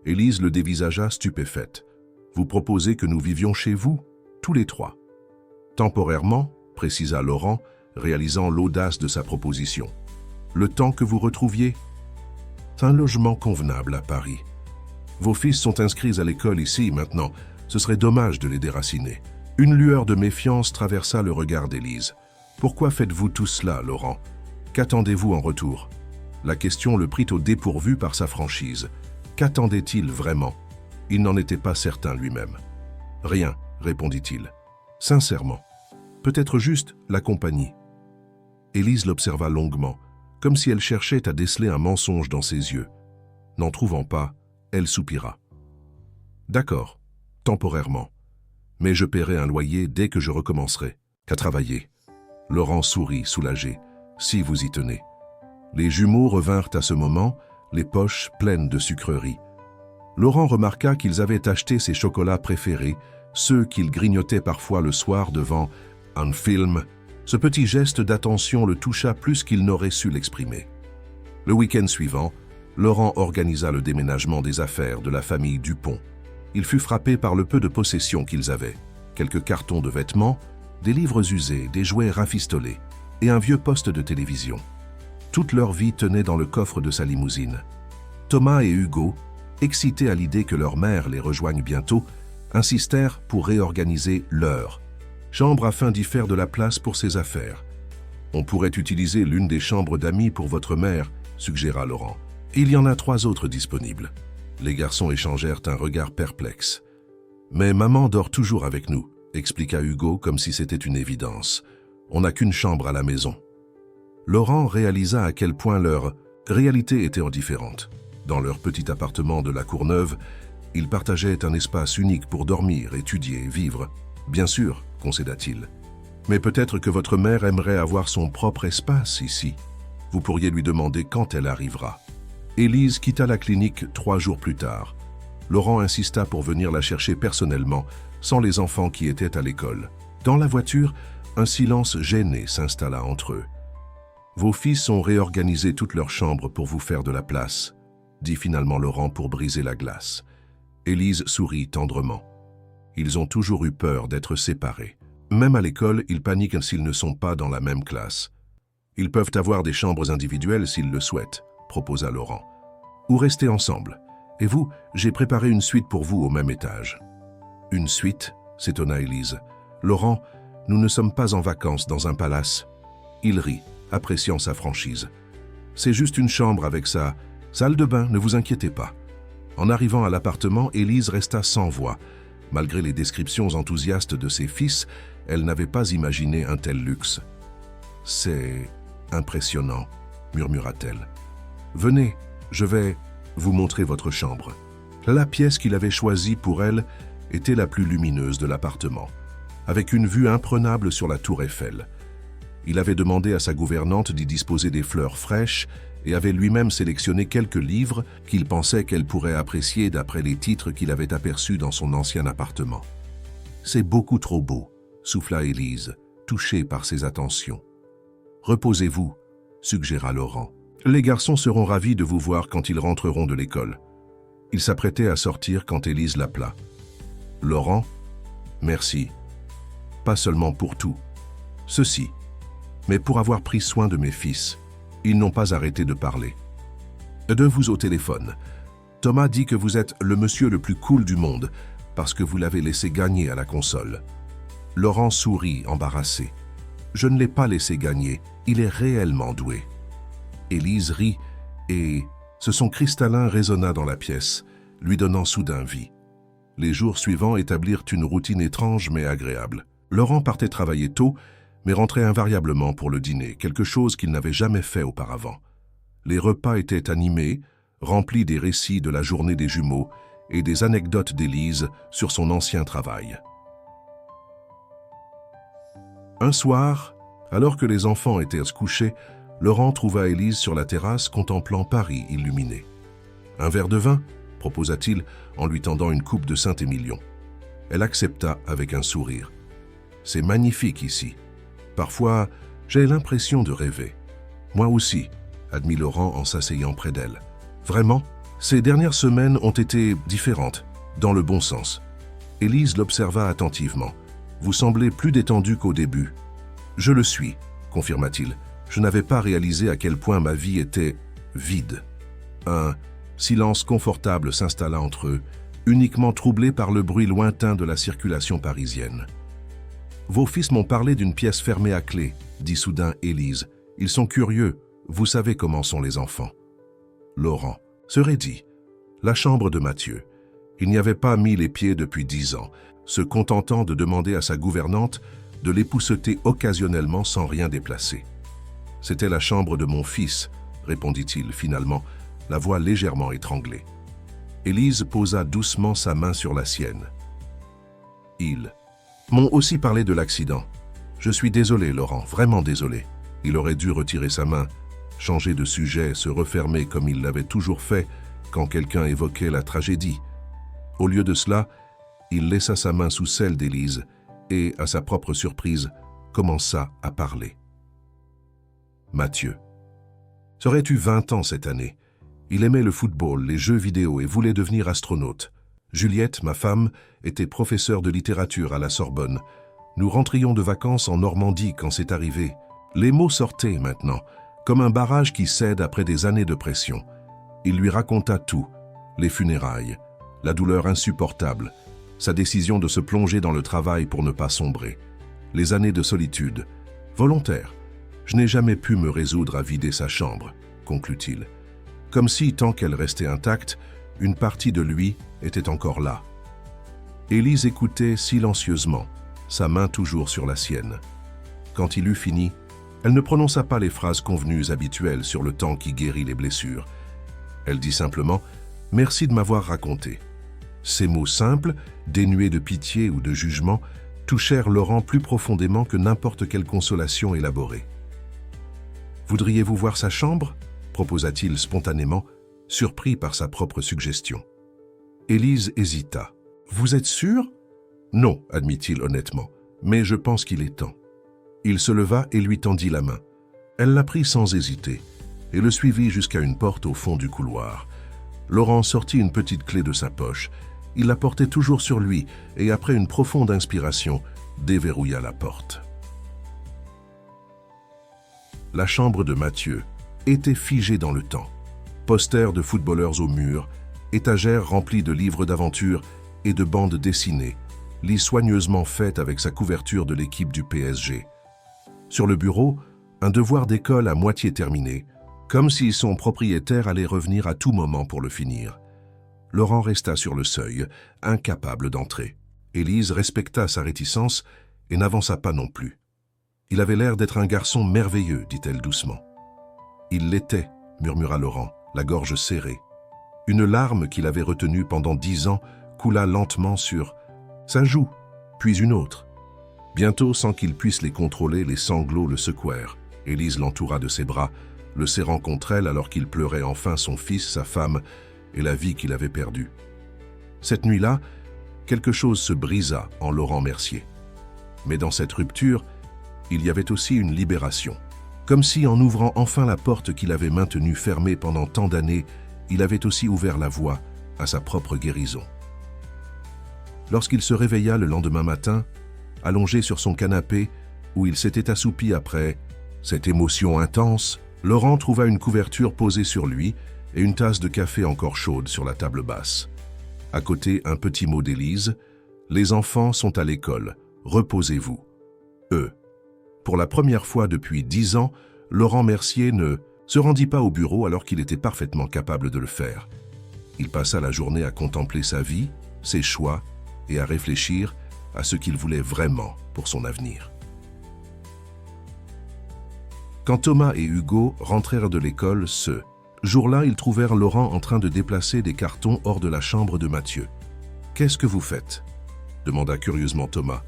Élise le dévisagea stupéfaite. « Vous proposez que nous vivions chez vous, tous les 3. » « Temporairement, » précisa Laurent, réalisant l'audace de sa proposition. Le temps que vous retrouviez? Un logement convenable à Paris. Vos fils sont inscrits à l'école ici maintenant, ce serait dommage de les déraciner. Une lueur de méfiance traversa le regard d'Élise. Pourquoi faites-vous tout cela, Laurent? Qu'attendez-vous en retour? La question le prit au dépourvu par sa franchise. Qu'attendait-il vraiment? Il n'en était pas certain lui-même. Rien, répondit-il. Sincèrement. Peut-être juste la compagnie. Élise l'observa longuement, comme si elle cherchait à déceler un mensonge dans ses yeux. N'en trouvant pas, elle soupira. D'accord, temporairement. Mais je paierai un loyer dès que je recommencerai. Qu'à travailler. Laurent sourit, soulagé. Si vous y tenez. Les jumeaux revinrent à ce moment, les poches pleines de sucreries. Laurent remarqua qu'ils avaient acheté ses chocolats préférés, ceux qu'ils grignotaient parfois le soir devant un film. Ce petit geste d'attention le toucha plus qu'il n'aurait su l'exprimer. Le week-end suivant, Laurent organisa le déménagement des affaires de la famille Dupont. Il fut frappé par le peu de possessions qu'ils avaient. Quelques cartons de vêtements, des livres usés, des jouets rafistolés et un vieux poste de télévision. Toute leur vie tenait dans le coffre de sa limousine. Thomas et Hugo, excités à l'idée que leur mère les rejoigne bientôt, insistèrent pour réorganiser leur chambre afin d'y faire de la place pour ses affaires. On pourrait utiliser l'une des chambres d'amis pour votre mère, suggéra Laurent. Il y en a 3 autres disponibles. Les garçons échangèrent un regard perplexe. Mais maman dort toujours avec nous, expliqua Hugo comme si c'était une évidence. On n'a qu'une chambre à la maison. Laurent réalisa à quel point leur réalité était différente. Dans leur petit appartement de la Courneuve, ils partageaient un espace unique pour dormir, étudier, vivre. Bien sûr, concéda-t-il. Mais peut-être que votre mère aimerait avoir son propre espace ici. Vous pourriez lui demander quand elle arrivera. Élise quitta la clinique 3 jours plus tard. Laurent insista pour venir la chercher personnellement, sans les enfants qui étaient à l'école. Dans la voiture, un silence gêné s'installa entre eux. « Vos fils ont réorganisé toute leur chambre pour vous faire de la place », dit finalement Laurent pour briser la glace. Élise sourit tendrement. Ils ont toujours eu peur d'être séparés. Même à l'école, ils paniquent s'ils ne sont pas dans la même classe. Ils peuvent avoir des chambres individuelles s'ils le souhaitent, proposa Laurent. Ou rester ensemble. Et vous, j'ai préparé une suite pour vous au même étage. Une suite, s'étonna Élise. Laurent, nous ne sommes pas en vacances dans un palace. Il rit, appréciant sa franchise. C'est juste une chambre avec sa salle de bain, ne vous inquiétez pas. En arrivant à l'appartement, Élise resta sans voix. Malgré les descriptions enthousiastes de ses fils, elle n'avait pas imaginé un tel luxe. « C'est impressionnant », murmura-t-elle. « Venez, je vais vous montrer votre chambre. » La pièce qu'il avait choisie pour elle était la plus lumineuse de l'appartement, avec une vue imprenable sur la tour Eiffel. Il avait demandé à sa gouvernante d'y disposer des fleurs fraîches et avait lui-même sélectionné quelques livres qu'il pensait qu'elle pourrait apprécier d'après les titres qu'il avait aperçus dans son ancien appartement. « C'est beaucoup trop beau », souffla Élise, touchée par ses attentions. « Reposez-vous », suggéra Laurent. « Les garçons seront ravis de vous voir quand ils rentreront de l'école. » Il s'apprêtait à sortir quand Élise l'appela. « Laurent, merci. Pas seulement pour tout. Ceci, mais pour avoir pris soin de mes fils. » Ils n'ont pas arrêté de parler. « De vous au téléphone. Thomas dit que vous êtes le monsieur le plus cool du monde parce que vous l'avez laissé gagner à la console. » Laurent sourit, embarrassé. « Je ne l'ai pas laissé gagner. Il est réellement doué. » Élise rit et ce son cristallin résonna dans la pièce, lui donnant soudain vie. Les jours suivants établirent une routine étrange mais agréable. Laurent partait travailler tôt, mais rentrait invariablement pour le dîner, quelque chose qu'il n'avait jamais fait auparavant. Les repas étaient animés, remplis des récits de la journée des jumeaux et des anecdotes d'Élise sur son ancien travail. Un soir, alors que les enfants étaient couchés, Laurent trouva Élise sur la terrasse contemplant Paris illuminé. « Un verre de vin ?» proposa-t-il en lui tendant une coupe de Saint-Émilion. Elle accepta avec un sourire. « C'est magnifique ici. Parfois, j'ai l'impression de rêver. »« Moi aussi », admit Laurent en s'asseyant près d'elle. « Vraiment, ces dernières semaines ont été différentes, dans le bon sens. » Élise l'observa attentivement. « Vous semblez plus détendu qu'au début. »« Je le suis », confirma-t-il. Je n'avais pas réalisé à quel point ma vie était vide. Un silence confortable s'installa entre eux, uniquement troublé par le bruit lointain de la circulation parisienne. « Vos fils m'ont parlé d'une pièce fermée à clé, » dit soudain Élise. « Ils sont curieux, vous savez comment sont les enfants. » Laurent serait dit. La chambre de Mathieu. Il n'y avait pas mis les pieds depuis 10 ans, se contentant de demander à sa gouvernante de l'épousseter occasionnellement sans rien déplacer. « C'était la chambre de mon fils, » répondit-il finalement, la voix légèrement étranglée. Élise posa doucement sa main sur la sienne. « Ils m'ont aussi parlé de l'accident. Je suis désolé, Laurent, vraiment désolé. » Il aurait dû retirer sa main, changer de sujet, se refermer comme il l'avait toujours fait quand quelqu'un évoquait la tragédie. Au lieu de cela, il laissa sa main sous celle d'Élise et, à sa propre surprise, commença à parler. Mathieu. Ça aurait eu 20 ans cette année. Il aimait le football, les jeux vidéo et voulait devenir astronaute. Juliette, ma femme, était professeure de littérature à la Sorbonne. Nous rentrions de vacances en Normandie quand c'est arrivé. Les mots sortaient maintenant, comme un barrage qui cède après des années de pression. Il lui raconta tout, les funérailles, la douleur insupportable, sa décision de se plonger dans le travail pour ne pas sombrer, les années de solitude, volontaire. Je n'ai jamais pu me résoudre à vider sa chambre, conclut-il. Comme si, tant qu'elle restait intacte, une partie de lui était encore là. Élise écoutait silencieusement, sa main toujours sur la sienne. Quand il eut fini, elle ne prononça pas les phrases convenues habituelles sur le temps qui guérit les blessures. Elle dit simplement « Merci de m'avoir raconté ». Ces mots simples, dénués de pitié ou de jugement, touchèrent Laurent plus profondément que n'importe quelle consolation élaborée. « Voudriez-vous voir sa chambre ?» proposa-t-il spontanément, surpris par sa propre suggestion. Élise hésita. « Vous êtes sûr ?»« Non, admit-il honnêtement, mais je pense qu'il est temps. » Il se leva et lui tendit la main. Elle la prit sans hésiter et le suivit jusqu'à une porte au fond du couloir. Laurent sortit une petite clé de sa poche. Il la portait toujours sur lui et, après une profonde inspiration, déverrouilla la porte. La chambre de Mathieu était figée dans le temps. Posters de footballeurs au mur, étagères remplies de livres d'aventure et de bandes dessinées, lit soigneusement faite avec sa couverture de l'équipe du PSG. Sur le bureau, un devoir d'école à moitié terminé, comme si son propriétaire allait revenir à tout moment pour le finir. Laurent resta sur le seuil, incapable d'entrer. Élise respecta sa réticence et n'avança pas non plus. « Il avait l'air d'être un garçon merveilleux, dit-elle doucement. »« Il l'était, » murmura Laurent, la gorge serrée. Une larme qu'il avait retenue pendant 10 ans coula lentement sur sa joue, puis une autre. Bientôt, sans qu'il puisse les contrôler, les sanglots le secouèrent. Élise l'entoura de ses bras, le serrant contre elle alors qu'il pleurait enfin son fils, sa femme et la vie qu'il avait perdue. Cette nuit-là, quelque chose se brisa en Laurent Mercier. Mais dans cette rupture, il y avait aussi une libération. Comme si, en ouvrant enfin la porte qu'il avait maintenue fermée pendant tant d'années, il avait aussi ouvert la voie à sa propre guérison. Lorsqu'il se réveilla le lendemain matin, allongé sur son canapé, où il s'était assoupi après cette émotion intense, Laurent trouva une couverture posée sur lui et une tasse de café encore chaude sur la table basse. À côté, un petit mot d'Élise. « Les enfants sont à l'école. Reposez-vous. » Pour la première fois depuis 10 ans, Laurent Mercier ne se rendit pas au bureau alors qu'il était parfaitement capable de le faire. Il passa la journée à contempler sa vie, ses choix et à réfléchir à ce qu'il voulait vraiment pour son avenir. Quand Thomas et Hugo rentrèrent de l'école ce jour-là, ils trouvèrent Laurent en train de déplacer des cartons hors de la chambre de Mathieu. « Qu'est-ce que vous faites ?» demanda curieusement Thomas.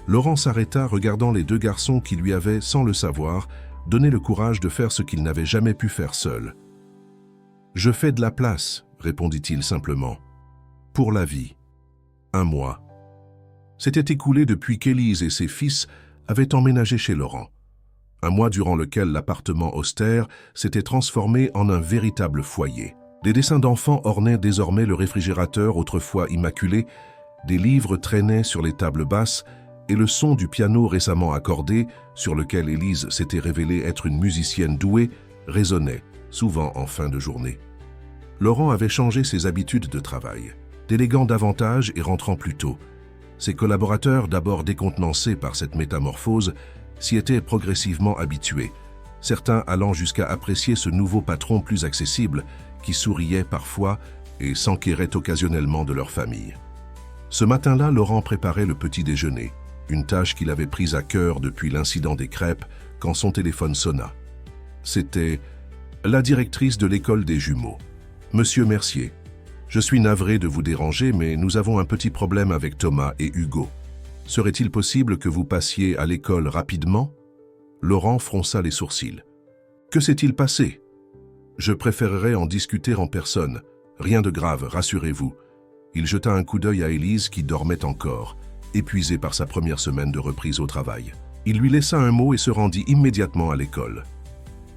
Laurent s'arrêta, regardant les deux garçons qui lui avaient, sans le savoir, donné le courage de faire ce qu'il n'avait jamais pu faire seul. « Je fais de la place, » répondit-il simplement. « Pour la vie. » 1 mois. S'était écoulé depuis qu'Élise et ses fils avaient emménagé chez Laurent. 1 mois durant lequel l'appartement austère s'était transformé en un véritable foyer. Des dessins d'enfants ornaient désormais le réfrigérateur autrefois immaculé, des livres traînaient sur les tables basses et le son du piano récemment accordé, sur lequel Élise s'était révélée être une musicienne douée, résonnait, souvent en fin de journée. Laurent avait changé ses habitudes de travail, déléguant davantage et rentrant plus tôt. Ses collaborateurs, d'abord décontenancés par cette métamorphose, s'y étaient progressivement habitués, certains allant jusqu'à apprécier ce nouveau patron plus accessible, qui souriait parfois et s'enquérait occasionnellement de leur famille. Ce matin-là, Laurent préparait le petit déjeuner, une tâche qu'il avait prise à cœur depuis l'incident des crêpes quand son téléphone sonna. C'était la directrice de l'école des jumeaux. « Monsieur Mercier, je suis navré de vous déranger, mais nous avons un petit problème avec Thomas et Hugo. Serait-il possible que vous passiez à l'école rapidement ?» Laurent fronça les sourcils. « Que s'est-il passé ?»« Je préférerais en discuter en personne. Rien de grave, rassurez-vous. » Il jeta un coup d'œil à Élise qui dormait encore, épuisée par sa première semaine de reprise au travail. Il lui laissa un mot et se rendit immédiatement à l'école.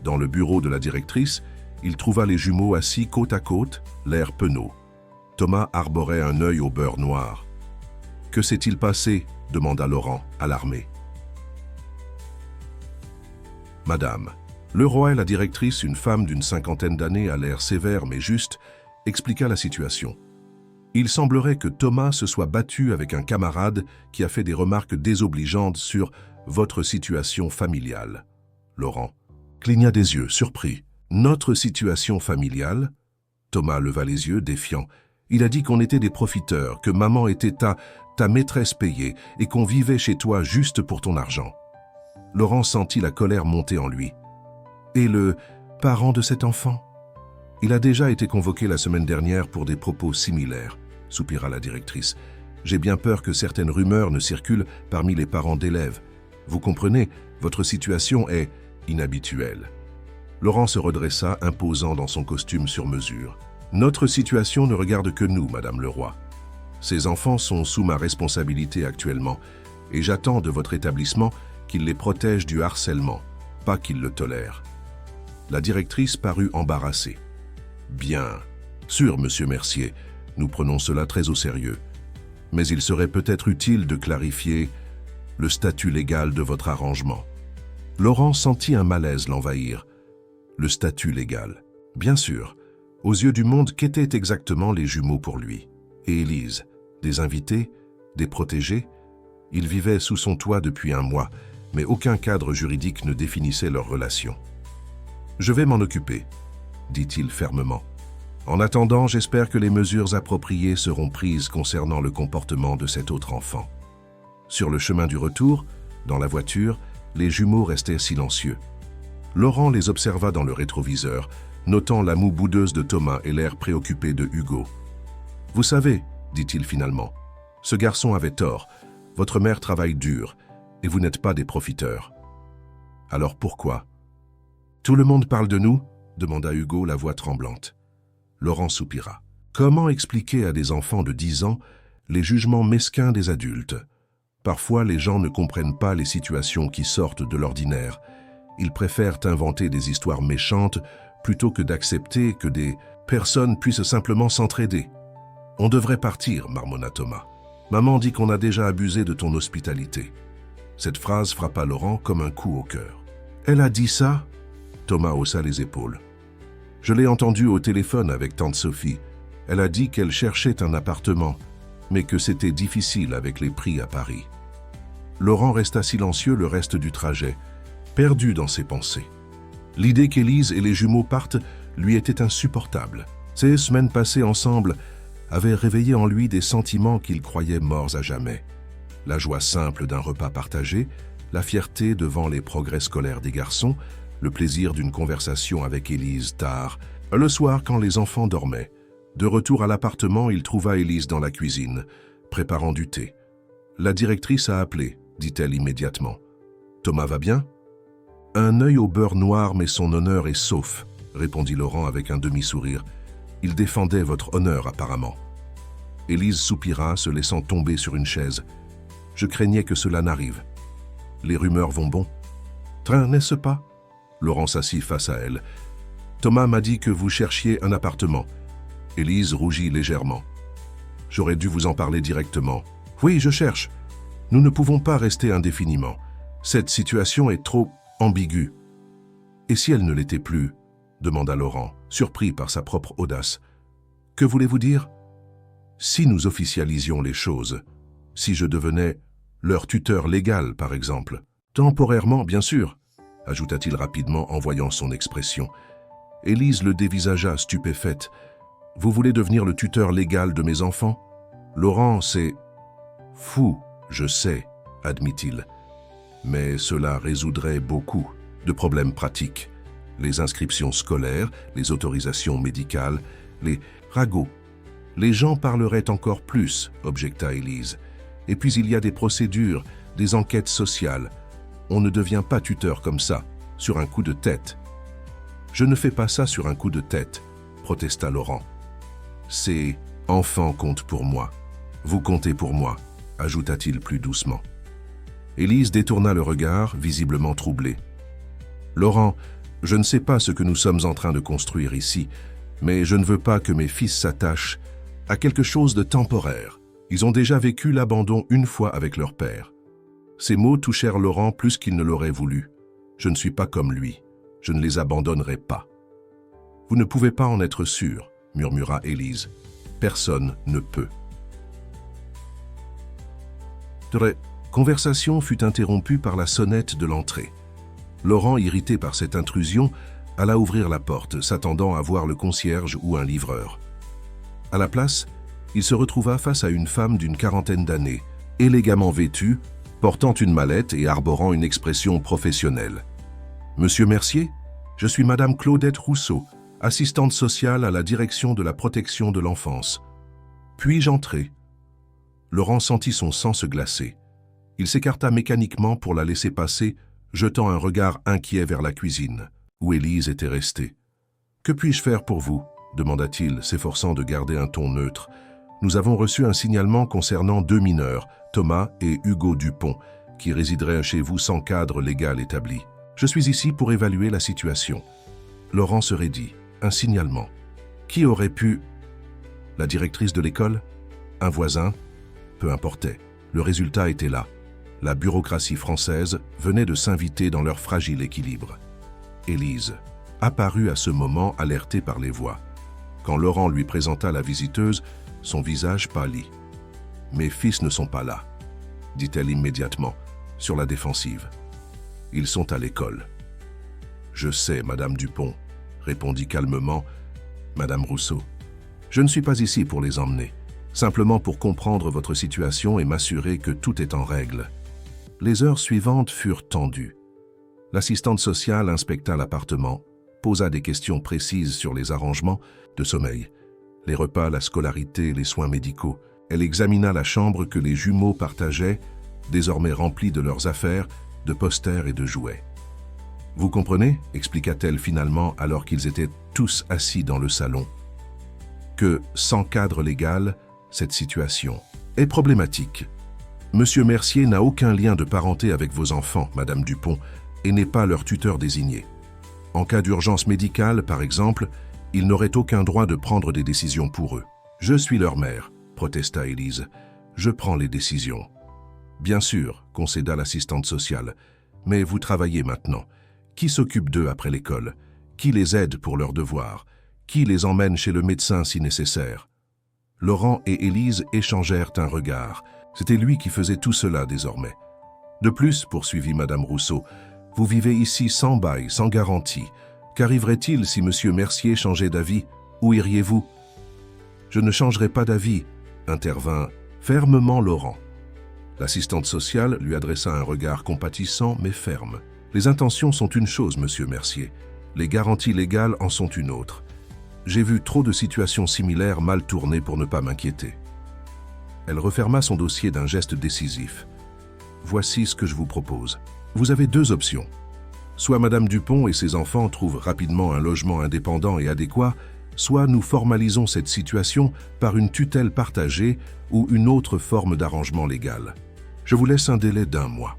Dans le bureau de la directrice, il trouva les jumeaux assis côte à côte, l'air penaud. Thomas arborait un œil au beurre noir. « Que s'est-il passé ?» demanda Laurent, alarmé. « Madame, le roi et la directrice, une femme d'une cinquantaine d'années à l'air sévère mais juste, expliqua la situation. Il semblerait que Thomas se soit battu avec un camarade qui a fait des remarques désobligeantes sur votre situation familiale. » Laurent cligna des yeux, surpris. « Notre situation familiale ?» Thomas leva les yeux, défiant. « Il a dit qu'on était des profiteurs, que maman était ta maîtresse payée et qu'on vivait chez toi juste pour ton argent. » Laurent sentit la colère monter en lui. « Et le parent de cet enfant ?» « Il a déjà été convoqué la semaine dernière pour des propos similaires, » soupira la directrice. « J'ai bien peur que certaines rumeurs ne circulent parmi les parents d'élèves. Vous comprenez, votre situation est inhabituelle. » Laurent se redressa, imposant dans son costume sur mesure. « Notre situation ne regarde que nous, Madame le Roi. Ces enfants sont sous ma responsabilité actuellement, et j'attends de votre établissement qu'il les protège du harcèlement, pas qu'il le tolère. » La directrice parut embarrassée. « Bien sûr, Monsieur Mercier, nous prenons cela très au sérieux. Mais il serait peut-être utile de clarifier le statut légal de votre arrangement. » Laurent sentit un malaise l'envahir. Le statut légal. Bien sûr, aux yeux du monde, qu'étaient exactement les jumeaux pour lui? Et Élise, des invités, des protégés? Ils vivaient sous son toit depuis un mois, mais aucun cadre juridique ne définissait leur relation. « Je vais m'en occuper, » dit-il fermement. « En attendant, j'espère que les mesures appropriées seront prises concernant le comportement de cet autre enfant. » Sur le chemin du retour, dans la voiture, les jumeaux restaient silencieux. Laurent les observa dans le rétroviseur, notant la moue boudeuse de Thomas et l'air préoccupé de Hugo. « Vous savez, dit-il finalement, ce garçon avait tort. Votre mère travaille dur, et vous n'êtes pas des profiteurs. Alors pourquoi ? » « Tout le monde parle de nous ?» demanda Hugo, la voix tremblante. Laurent soupira. Comment expliquer à des enfants de 10 ans les jugements mesquins des adultes? Parfois, les gens ne comprennent pas les situations qui sortent de l'ordinaire. Ils préfèrent inventer des histoires méchantes plutôt que d'accepter que des personnes puissent simplement s'entraider. « On devrait partir, » marmonna Thomas. « Maman dit qu'on a déjà abusé de ton hospitalité. » Cette phrase frappa Laurent comme un coup au cœur. « Elle a dit ça ?» Thomas haussa les épaules. « Je l'ai entendue au téléphone avec tante Sophie. Elle a dit qu'elle cherchait un appartement, mais que c'était difficile avec les prix à Paris. » Laurent resta silencieux le reste du trajet, perdu dans ses pensées. L'idée qu'Élise et les jumeaux partent lui était insupportable. Ces semaines passées ensemble avaient réveillé en lui des sentiments qu'il croyait morts à jamais. La joie simple d'un repas partagé, la fierté devant les progrès scolaires des garçons, le plaisir d'une conversation avec Élise tard, le soir quand les enfants dormaient. De retour à l'appartement, il trouva Élise dans la cuisine, préparant du thé. « La directrice a appelé », dit-elle immédiatement. « Thomas va bien ?»« Un œil au beurre noir, mais son honneur est sauf, » répondit Laurent avec un demi-sourire. « Il défendait votre honneur, apparemment. » Élise soupira, se laissant tomber sur une chaise. « Je craignais que cela n'arrive. Les rumeurs vont bon. »« Train, n'est-ce pas ?» Laurent s'assit face à elle. « Thomas m'a dit que vous cherchiez un appartement. » Élise rougit légèrement. « J'aurais dû vous en parler directement. »« Oui, je cherche. Nous ne pouvons pas rester indéfiniment. Cette situation est trop ambiguë. Et si elle ne l'était plus? Demanda Laurent, surpris par sa propre audace. Que voulez-vous dire? Si nous officialisions les choses, si je devenais leur tuteur légal, par exemple. Temporairement, bien sûr, ajouta-t-il rapidement en voyant son expression. Élise le dévisagea, stupéfaite. Vous voulez devenir le tuteur légal de mes enfants? Laurent, c'est fou, je sais, admit-il. Mais cela résoudrait beaucoup de problèmes pratiques. Les inscriptions scolaires, les autorisations médicales, les ragots. Les gens parleraient encore plus, objecta Élise. Et puis il y a des procédures, des enquêtes sociales. On ne devient pas tuteur comme ça, sur un coup de tête. Je ne fais pas ça sur un coup de tête, protesta Laurent. Ces enfants comptent pour moi. Vous comptez pour moi, ajouta-t-il plus doucement. Élise détourna le regard, visiblement troublée. Laurent, je ne sais pas ce que nous sommes en train de construire ici, mais je ne veux pas que mes fils s'attachent à quelque chose de temporaire. Ils ont déjà vécu l'abandon une fois avec leur père. Ces mots touchèrent Laurent plus qu'il ne l'aurait voulu. Je ne suis pas comme lui. Je ne les abandonnerai pas. Vous ne pouvez pas en être sûr, murmura Élise. Personne ne peut. La conversation fut interrompue par la sonnette de l'entrée. Laurent, irrité par cette intrusion, alla ouvrir la porte, s'attendant à voir le concierge ou un livreur. À la place, il se retrouva face à une femme d'une quarantaine d'années, élégamment vêtue, portant une mallette et arborant une expression professionnelle. « Monsieur Mercier, je suis Madame Claudette Rousseau, assistante sociale à la direction de la protection de l'enfance. Puis-je entrer ?» Laurent sentit son sang se glacer. Il s'écarta mécaniquement pour la laisser passer, jetant un regard inquiet vers la cuisine, où Élise était restée. « Que puis-je faire pour vous ?» demanda-t-il, s'efforçant de garder un ton neutre. « Nous avons reçu un signalement concernant 2 mineurs, Thomas et Hugo Dupont, qui résideraient chez vous sans cadre légal établi. Je suis ici pour évaluer la situation. » Laurent se raidit. Un signalement. Qui aurait pu... La directrice de l'école? Un voisin? Peu importait. Le résultat était là. La bureaucratie française venait de s'inviter dans leur fragile équilibre. Élise apparut à ce moment alertée par les voix. Quand Laurent lui présenta la visiteuse, son visage pâlit. « Mes fils ne sont pas là », dit-elle immédiatement, sur la défensive. « Ils sont à l'école. »« Je sais, Madame Dupont, » répondit calmement Madame Rousseau. « Je ne suis pas ici pour les emmener, simplement pour comprendre votre situation et m'assurer que tout est en règle. » Les heures suivantes furent tendues. L'assistante sociale inspecta l'appartement, posa des questions précises sur les arrangements de sommeil, les repas, la scolarité, les soins médicaux. Elle examina la chambre que les jumeaux partageaient, désormais remplie de leurs affaires, de posters et de jouets. « Vous comprenez ?» expliqua-t-elle finalement alors qu'ils étaient tous assis dans le salon. « Que, sans cadre légal, cette situation est problématique. Monsieur Mercier n'a aucun lien de parenté avec vos enfants, Madame Dupont, et n'est pas leur tuteur désigné. En cas d'urgence médicale, par exemple, il n'aurait aucun droit de prendre des décisions pour eux. Je suis leur mère, protesta Élise. Je prends les décisions. Bien sûr, concéda l'assistante sociale, mais vous travaillez maintenant. Qui s'occupe d'eux après l'école? Qui les aide pour leurs devoirs? Qui les emmène chez le médecin si nécessaire? Laurent et Élise échangèrent un regard. C'était lui qui faisait tout cela désormais. De plus, poursuivit Madame Rousseau, vous vivez ici sans bail, sans garantie. Qu'arriverait-il si Monsieur Mercier changeait d'avis? Où iriez-vous? Je ne changerai pas d'avis, intervint fermement Laurent. L'assistante sociale lui adressa un regard compatissant mais ferme. Les intentions sont une chose, Monsieur Mercier. Les garanties légales en sont une autre. J'ai vu trop de situations similaires mal tournées pour ne pas m'inquiéter. Elle referma son dossier d'un geste décisif. Voici ce que je vous propose. Vous avez 2 options. Soit Madame Dupont et ses enfants trouvent rapidement un logement indépendant et adéquat, soit nous formalisons cette situation par une tutelle partagée ou une autre forme d'arrangement légal. Je vous laisse un délai d'1 mois.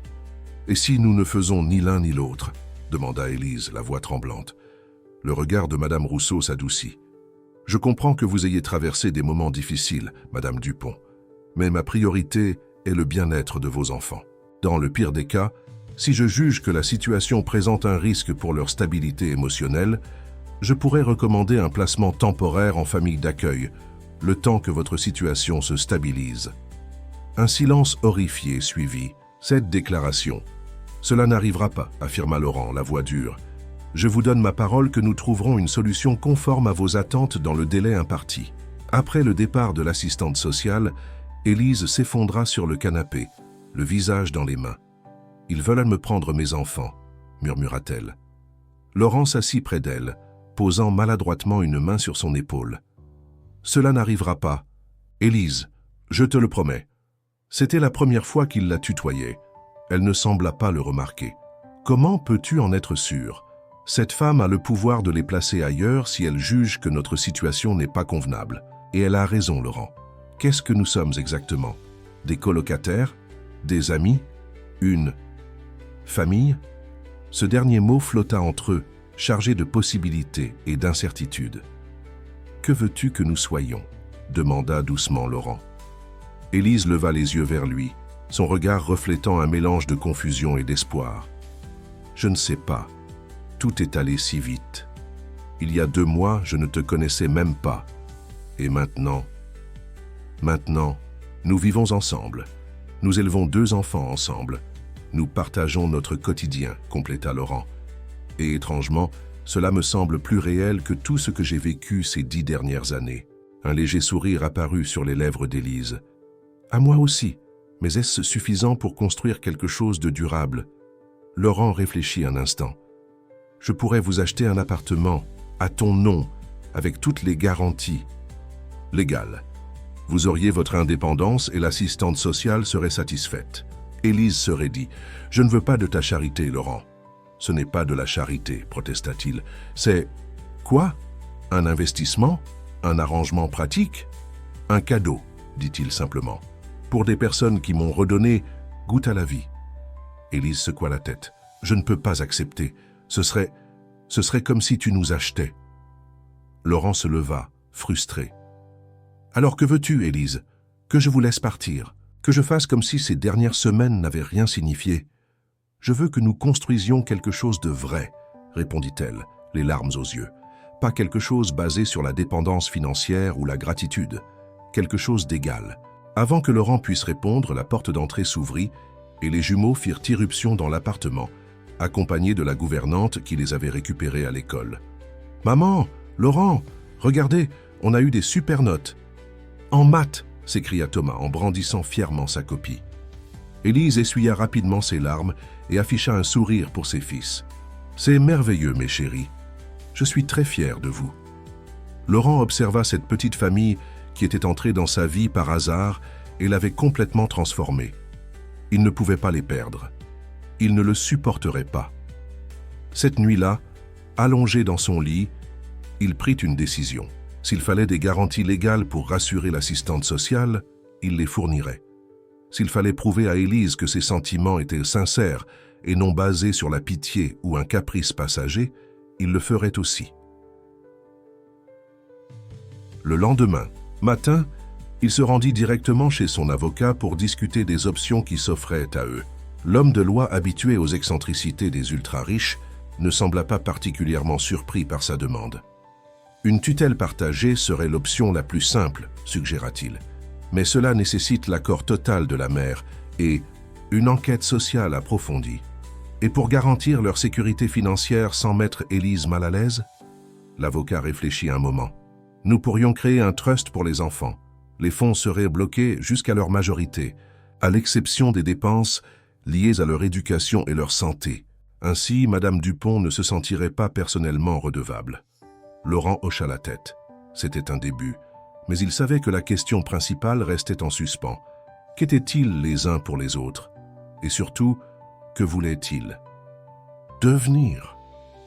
Et si nous ne faisons ni l'un ni l'autre? Demanda Élise, la voix tremblante. Le regard de Madame Rousseau s'adoucit. Je comprends que vous ayez traversé des moments difficiles, Madame Dupont, mais ma priorité et le bien-être de vos enfants. Dans le pire des cas, si je juge que la situation présente un risque pour leur stabilité émotionnelle, je pourrais recommander un placement temporaire en famille d'accueil, le temps que votre situation se stabilise. Un silence horrifié suivit cette déclaration. « Cela n'arrivera pas », affirma Laurent, la voix dure. « Je vous donne ma parole que nous trouverons une solution conforme à vos attentes dans le délai imparti. » Après le départ de l'assistante sociale, Élise s'effondra sur le canapé, le visage dans les mains. « Ils veulent me prendre mes enfants », murmura-t-elle. Laurent s'assit près d'elle, posant maladroitement une main sur son épaule. « Cela n'arrivera pas. Élise, je te le promets. » C'était la première fois qu'il la tutoyait. Elle ne sembla pas le remarquer. « Comment peux-tu en être sûr ? Cette femme a le pouvoir de les placer ailleurs si elle juge que notre situation n'est pas convenable. Et elle a raison, Laurent. Qu'est-ce que nous sommes exactement ? Des colocataires ? Des amis ? Une famille ? » Ce dernier mot flotta entre eux, chargé de possibilités et d'incertitudes. « Que veux-tu que nous soyons ?» demanda doucement Laurent. Élise leva les yeux vers lui, son regard reflétant un mélange de confusion et d'espoir. « Je ne sais pas. Tout est allé si vite. Il y a 2 mois, je ne te connaissais même pas. Et maintenant, nous vivons ensemble. Nous élevons 2 enfants ensemble. Nous partageons notre quotidien, compléta Laurent. Et étrangement, cela me semble plus réel que tout ce que j'ai vécu ces 10 dernières années. » Un léger sourire apparut sur les lèvres d'Élise. « À moi aussi, mais est-ce suffisant pour construire quelque chose de durable ?» Laurent réfléchit un instant. « Je pourrais vous acheter un appartement, à ton nom, avec toutes les garanties. Légales. Vous auriez votre indépendance et l'assistante sociale serait satisfaite. » Élise se raidit. « Je ne veux pas de ta charité, Laurent. »« Ce n'est pas de la charité, protesta-t-il. C'est... Quoi ? Un investissement ? Un arrangement pratique ? Un cadeau, dit-il simplement. Pour des personnes qui m'ont redonné goût à la vie. » Élise secoua la tête. « Je ne peux pas accepter. Ce serait comme si tu nous achetais. » Laurent se leva, frustré. « Alors que veux-tu, Élise ? Que je vous laisse partir ? Que je fasse comme si ces dernières semaines n'avaient rien signifié ? Je veux que nous construisions quelque chose de vrai, répondit-elle, les larmes aux yeux. Pas quelque chose basé sur la dépendance financière ou la gratitude. Quelque chose d'égal. » Avant que Laurent puisse répondre, la porte d'entrée s'ouvrit et les jumeaux firent irruption dans l'appartement, accompagnés de la gouvernante qui les avait récupérés à l'école. « Maman, Laurent, regardez, on a eu des super notes. »« En maths !» s'écria Thomas en brandissant fièrement sa copie. Élise essuya rapidement ses larmes et afficha un sourire pour ses fils. « C'est merveilleux, mes chéris. Je suis très fier de vous. » Laurent observa cette petite famille qui était entrée dans sa vie par hasard et l'avait complètement transformé. Il ne pouvait pas les perdre. Il ne le supporterait pas. Cette nuit-là, allongé dans son lit, il prit une décision. S'il fallait des garanties légales pour rassurer l'assistante sociale, il les fournirait. S'il fallait prouver à Élise que ses sentiments étaient sincères et non basés sur la pitié ou un caprice passager, il le ferait aussi. Le lendemain matin, il se rendit directement chez son avocat pour discuter des options qui s'offraient à eux. L'homme de loi habitué aux excentricités des ultra-riches ne sembla pas particulièrement surpris par sa demande. Une tutelle partagée serait l'option la plus simple, suggéra-t-il. Mais cela nécessite l'accord total de la mère et une enquête sociale approfondie. Et pour garantir leur sécurité financière sans mettre Élise mal à l'aise, l'avocat réfléchit un moment. Nous pourrions créer un trust pour les enfants. Les fonds seraient bloqués jusqu'à leur majorité, à l'exception des dépenses liées à leur éducation et leur santé. Ainsi, Madame Dupont ne se sentirait pas personnellement redevable. Laurent hocha la tête. C'était un début, mais il savait que la question principale restait en suspens. Qu'étaient-ils les uns pour les autres? Et surtout, que voulaient-ils devenir?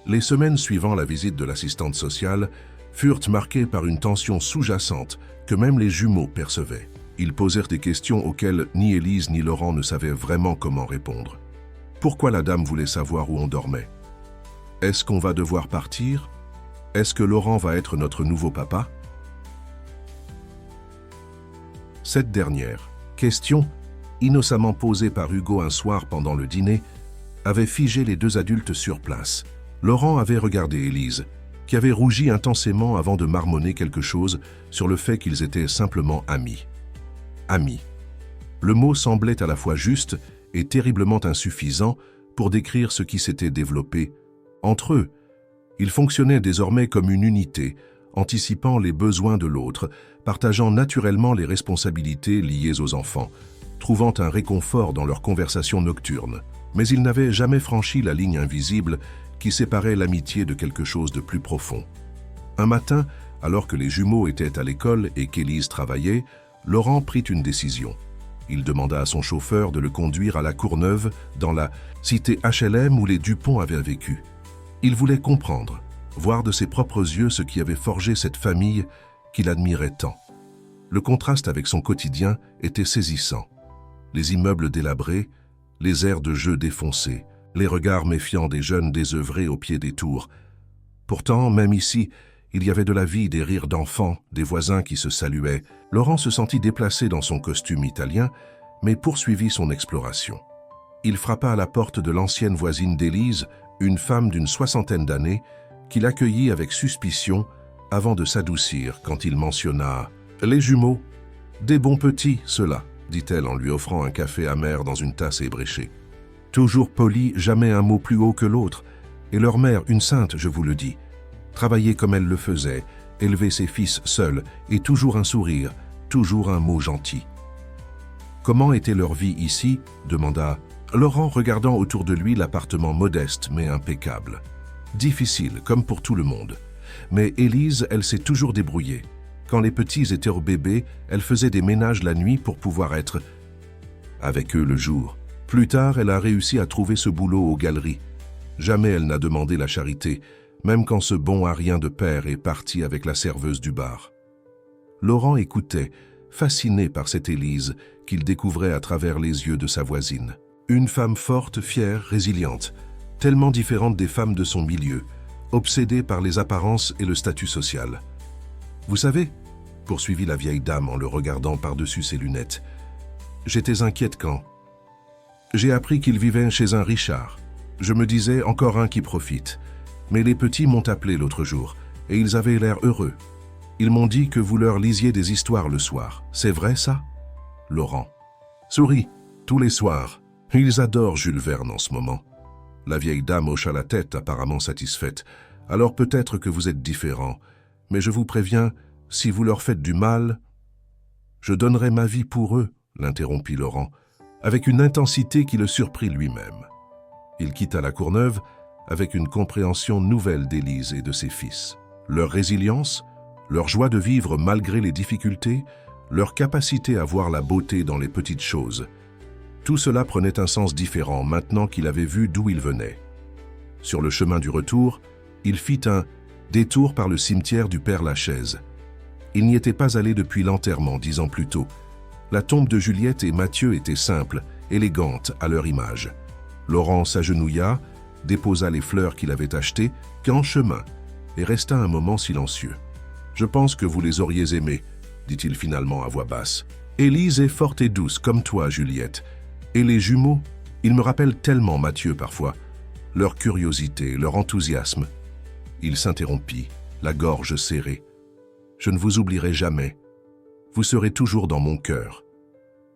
Les semaines suivant la visite de l'assistante sociale furent marquées par une tension sous-jacente que même les jumeaux percevaient. Ils posèrent des questions auxquelles ni Élise ni Laurent ne savaient vraiment comment répondre. Pourquoi la dame voulait savoir où on dormait? Est-ce qu'on va devoir partir? Est-ce que Laurent va être notre nouveau papa? Cette dernière question innocemment posée par Hugo un soir pendant le dîner, avait figé les deux adultes sur place. Laurent avait regardé Élise, qui avait rougi intensément avant de marmonner quelque chose sur le fait qu'ils étaient simplement amis. Amis. Le mot semblait à la fois juste et terriblement insuffisant pour décrire ce qui s'était développé entre eux. Ils fonctionnaient désormais comme une unité, anticipant les besoins de l'autre, partageant naturellement les responsabilités liées aux enfants, trouvant un réconfort dans leurs conversations nocturnes. Mais ils n'avaient jamais franchi la ligne invisible qui séparait l'amitié de quelque chose de plus profond. Un matin, alors que les jumeaux étaient à l'école et qu'Élise travaillait, Laurent prit une décision. Il demanda à son chauffeur de le conduire à la Courneuve, dans la cité HLM où les Dupont avaient vécu. Il voulait comprendre, voir de ses propres yeux ce qui avait forgé cette famille qu'il admirait tant. Le contraste avec son quotidien était saisissant. Les immeubles délabrés, les aires de jeu défoncées, les regards méfiants des jeunes désœuvrés au pied des tours. Pourtant, même ici, il y avait de la vie, des rires d'enfants, des voisins qui se saluaient. Laurent se sentit déplacé dans son costume italien, mais poursuivit son exploration. Il frappa à la porte de l'ancienne voisine d'Élise, une femme d'une 60aine d'années, qu'il accueillit avec suspicion avant de s'adoucir quand il mentionna « Les jumeaux, des bons petits, ceux-là », dit-elle en lui offrant un café amer dans une tasse ébréchée. Toujours poli, jamais un mot plus haut que l'autre, et leur mère, une sainte, je vous le dis. Travailler comme elle le faisait, élever ses fils seuls, et toujours un sourire, toujours un mot gentil. Comment était leur vie ici ? Demanda Laurent, regardant autour de lui l'appartement modeste mais impeccable. Difficile, comme pour tout le monde. Mais Élise, elle s'est toujours débrouillée. Quand les petits étaient au bébé, elle faisait des ménages la nuit pour pouvoir être avec eux le jour. Plus tard, elle a réussi à trouver ce boulot aux galeries. Jamais elle n'a demandé la charité, même quand ce bon à rien de père est parti avec la serveuse du bar. Laurent écoutait, fasciné par cette Élise qu'il découvrait à travers les yeux de sa voisine. Une femme forte, fière, résiliente, tellement différente des femmes de son milieu, obsédée par les apparences et le statut social. « Vous savez, » poursuivit la vieille dame en le regardant par-dessus ses lunettes, « j'étais inquiète quand j'ai appris qu'il vivait chez un Richard. Je me disais, encore un qui profite. Mais les petits m'ont appelé l'autre jour, et ils avaient l'air heureux. Ils m'ont dit que vous leur lisiez des histoires le soir. C'est vrai, ça ?» Laurent. Sourit, tous les soirs. Ils adorent Jules Verne en ce moment. La vieille dame hocha la tête, apparemment satisfaite. Alors peut-être que vous êtes différents. Mais je vous préviens, si vous leur faites du mal... Je donnerai ma vie pour eux, l'interrompit Laurent, avec une intensité qui le surprit lui-même. Il quitta la Courneuve avec une compréhension nouvelle d'Élise et de ses fils. Leur résilience, leur joie de vivre malgré les difficultés, leur capacité à voir la beauté dans les petites choses. Tout cela prenait un sens différent maintenant qu'il avait vu d'où il venait. Sur le chemin du retour, il fit un détour par le cimetière du Père Lachaise. Il n'y était pas allé depuis l'enterrement 10 ans plus tôt. La tombe de Juliette et Mathieu était simple, élégante à leur image. Laurent s'agenouilla, déposa les fleurs qu'il avait achetées, qu'en chemin, et resta un moment silencieux. « Je pense que vous les auriez aimés, » dit-il finalement à voix basse. « Élise est forte et douce, comme toi, Juliette. Et les jumeaux, ils me rappellent tellement Mathieu parfois. Leur curiosité, leur enthousiasme. » Il s'interrompit, la gorge serrée. « Je ne vous oublierai jamais. Vous serez toujours dans mon cœur.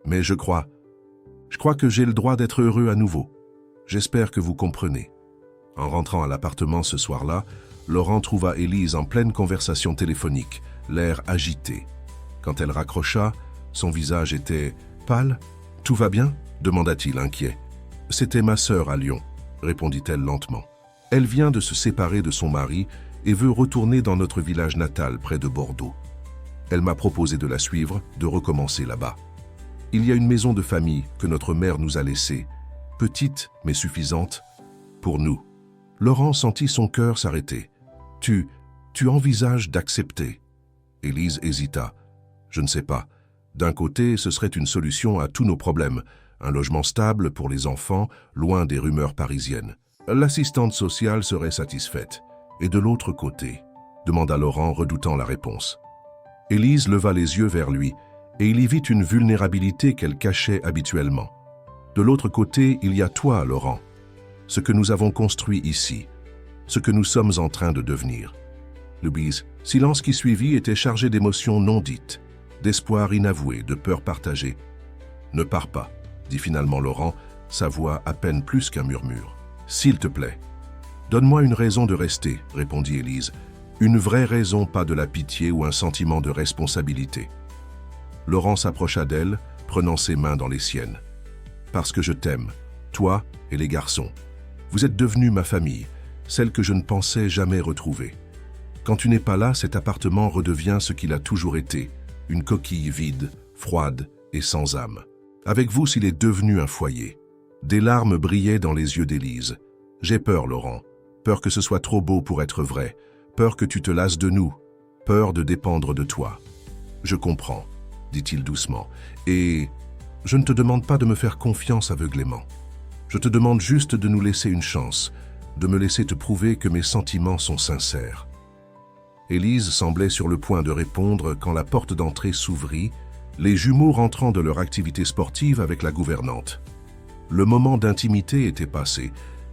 Mais je crois que j'ai le droit d'être heureux à nouveau. J'espère que vous comprenez. » En rentrant à l'appartement ce soir-là, Laurent trouva Élise en pleine conversation téléphonique, l'air agité. Quand elle raccrocha, son visage était pâle. « Tout va bien ?» demanda-t-il inquiet. « C'était ma sœur à Lyon, » répondit-elle lentement. « Elle vient de se séparer de son mari et veut retourner dans notre village natal près de Bordeaux. Elle m'a proposé de la suivre, de recommencer là-bas. Il y a une maison de famille que notre mère nous a laissée, petite mais suffisante, pour nous. » Laurent sentit son cœur s'arrêter. « Tu envisages d'accepter ?» Élise hésita. « Je ne sais pas. D'un côté, ce serait une solution à tous nos problèmes, un logement stable pour les enfants, loin des rumeurs parisiennes. L'assistante sociale serait satisfaite. Et de l'autre côté ?» demanda Laurent, redoutant la réponse. Élise leva les yeux vers lui, et il y vit une vulnérabilité qu'elle cachait habituellement. De l'autre côté, il y a toi, Laurent, ce que nous avons construit ici, ce que nous sommes en train de devenir. Le silence qui suivit était chargé d'émotions non dites, d'espoir inavoué, de peur partagée. « Ne pars pas », dit finalement Laurent, sa voix à peine plus qu'un murmure. « S'il te plaît. »« Donne-moi une raison de rester, » répondit Élise. « Une vraie raison, pas de la pitié ou un sentiment de responsabilité. » Laurent s'approcha d'elle, prenant ses mains dans les siennes. « Parce que je t'aime, toi et les garçons. Vous êtes devenus ma famille, celle que je ne pensais jamais retrouver. Quand tu n'es pas là, cet appartement redevient ce qu'il a toujours été, une coquille vide, froide et sans âme. Avec vous, s'il est devenu un foyer. » Des larmes brillaient dans les yeux d'Élise. « J'ai peur, Laurent. Peur que ce soit trop beau pour être vrai. Peur que tu te lasses de nous. Peur de dépendre de toi. »« Je comprends, » dit-il doucement. « Et je ne te demande pas de me faire confiance aveuglément. Je te demande juste de nous laisser une chance, de me laisser te prouver que mes sentiments sont sincères. » Élise semblait sur le point de répondre quand la porte d'entrée s'ouvrit, les jumeaux rentrant de leur activité sportive avec la gouvernante. Le moment d'intimité était passé,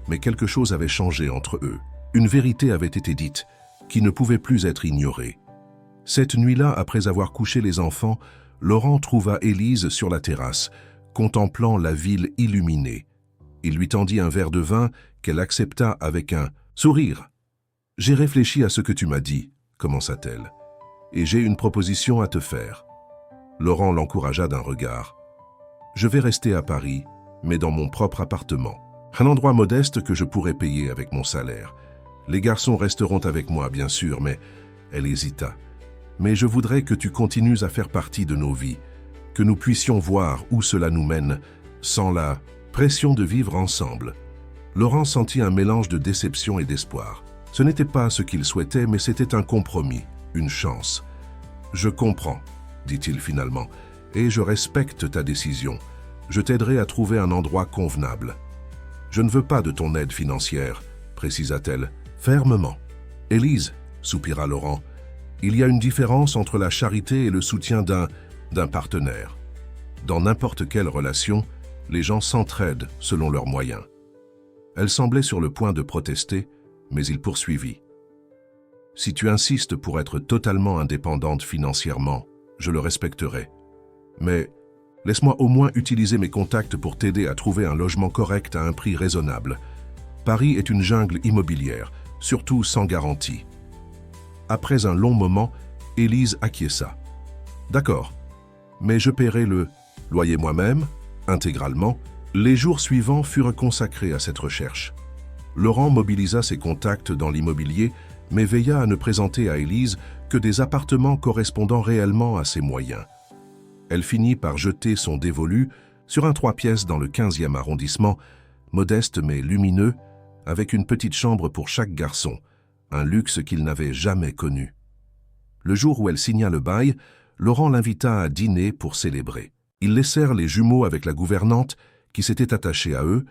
mais quelque chose avait changé entre eux. Une vérité avait été dite, qui ne pouvait plus être ignorée. Cette nuit-là, après avoir couché les enfants, Laurent trouva Élise sur la terrasse, contemplant la ville illuminée. Il lui tendit un verre de vin qu'elle accepta avec un sourire. « J'ai réfléchi à ce que tu m'as dit, » commença-t-elle, « et j'ai une proposition à te faire. » Laurent l'encouragea d'un regard. « Je vais rester à Paris, mais dans mon propre appartement. Un endroit modeste que je pourrais payer avec mon salaire. Les garçons resteront avec moi, bien sûr, mais... » Elle hésita. « Mais je voudrais que tu continues à faire partie de nos vies, que nous puissions voir où cela nous mène, sans la pression de vivre ensemble. » Laurent sentit un mélange de déception et d'espoir. Ce n'était pas ce qu'il souhaitait, mais c'était un compromis, une chance. « Je comprends, » dit-il finalement, « et je respecte ta décision. Je t'aiderai à trouver un endroit convenable. »« Je ne veux pas de ton aide financière, » précisa-t-elle, fermement. « Élise, » soupira Laurent, « il y a une différence entre la charité et le soutien d'un partenaire. Dans n'importe quelle relation, les gens s'entraident selon leurs moyens. » Elle semblait sur le point de protester, mais il poursuivit. « Si tu insistes pour être totalement indépendante financièrement, je le respecterai. Mais laisse-moi au moins utiliser mes contacts pour t'aider à trouver un logement correct à un prix raisonnable. Paris est une jungle immobilière, surtout sans garantie. » Après un long moment, Élise acquiesça. « D'accord, mais je paierai le loyer moi-même, intégralement. » Les jours suivants furent consacrés à cette recherche. Laurent mobilisa ses contacts dans l'immobilier, mais veilla à ne présenter à Élise que des appartements correspondant réellement à ses moyens. Elle finit par jeter son dévolu sur un 3 pièces dans le 15e arrondissement, modeste mais lumineux, avec une petite chambre pour chaque garçon, un luxe qu'il n'avait jamais connu. Le jour où elle signa le bail, Laurent l'invita à dîner pour célébrer. Ils laissèrent les jumeaux avec la gouvernante, qui s'était attachée à eux,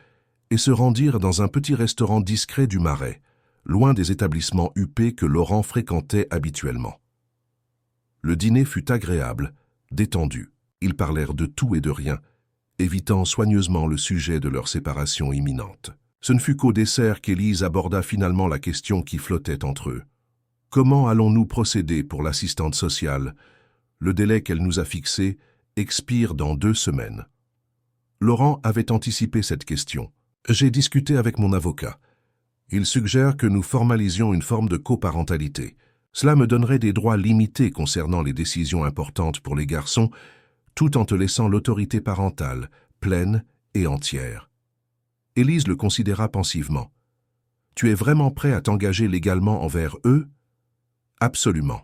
et se rendirent dans un petit restaurant discret du Marais, loin des établissements huppés que Laurent fréquentait habituellement. Le dîner fut agréable, détendu. Ils parlèrent de tout et de rien, évitant soigneusement le sujet de leur séparation imminente. Ce ne fut qu'au dessert qu'Élise aborda finalement la question qui flottait entre eux. « Comment allons-nous procéder pour l'assistante sociale ? Le délai qu'elle nous a fixé expire dans 2 semaines. » Laurent avait anticipé cette question. « J'ai discuté avec mon avocat. Il suggère que nous formalisions une forme de coparentalité. Cela me donnerait des droits limités concernant les décisions importantes pour les garçons, tout en te laissant l'autorité parentale, pleine et entière. » Élise le considéra pensivement. « Tu es vraiment prêt à t'engager légalement envers eux ? » « Absolument, »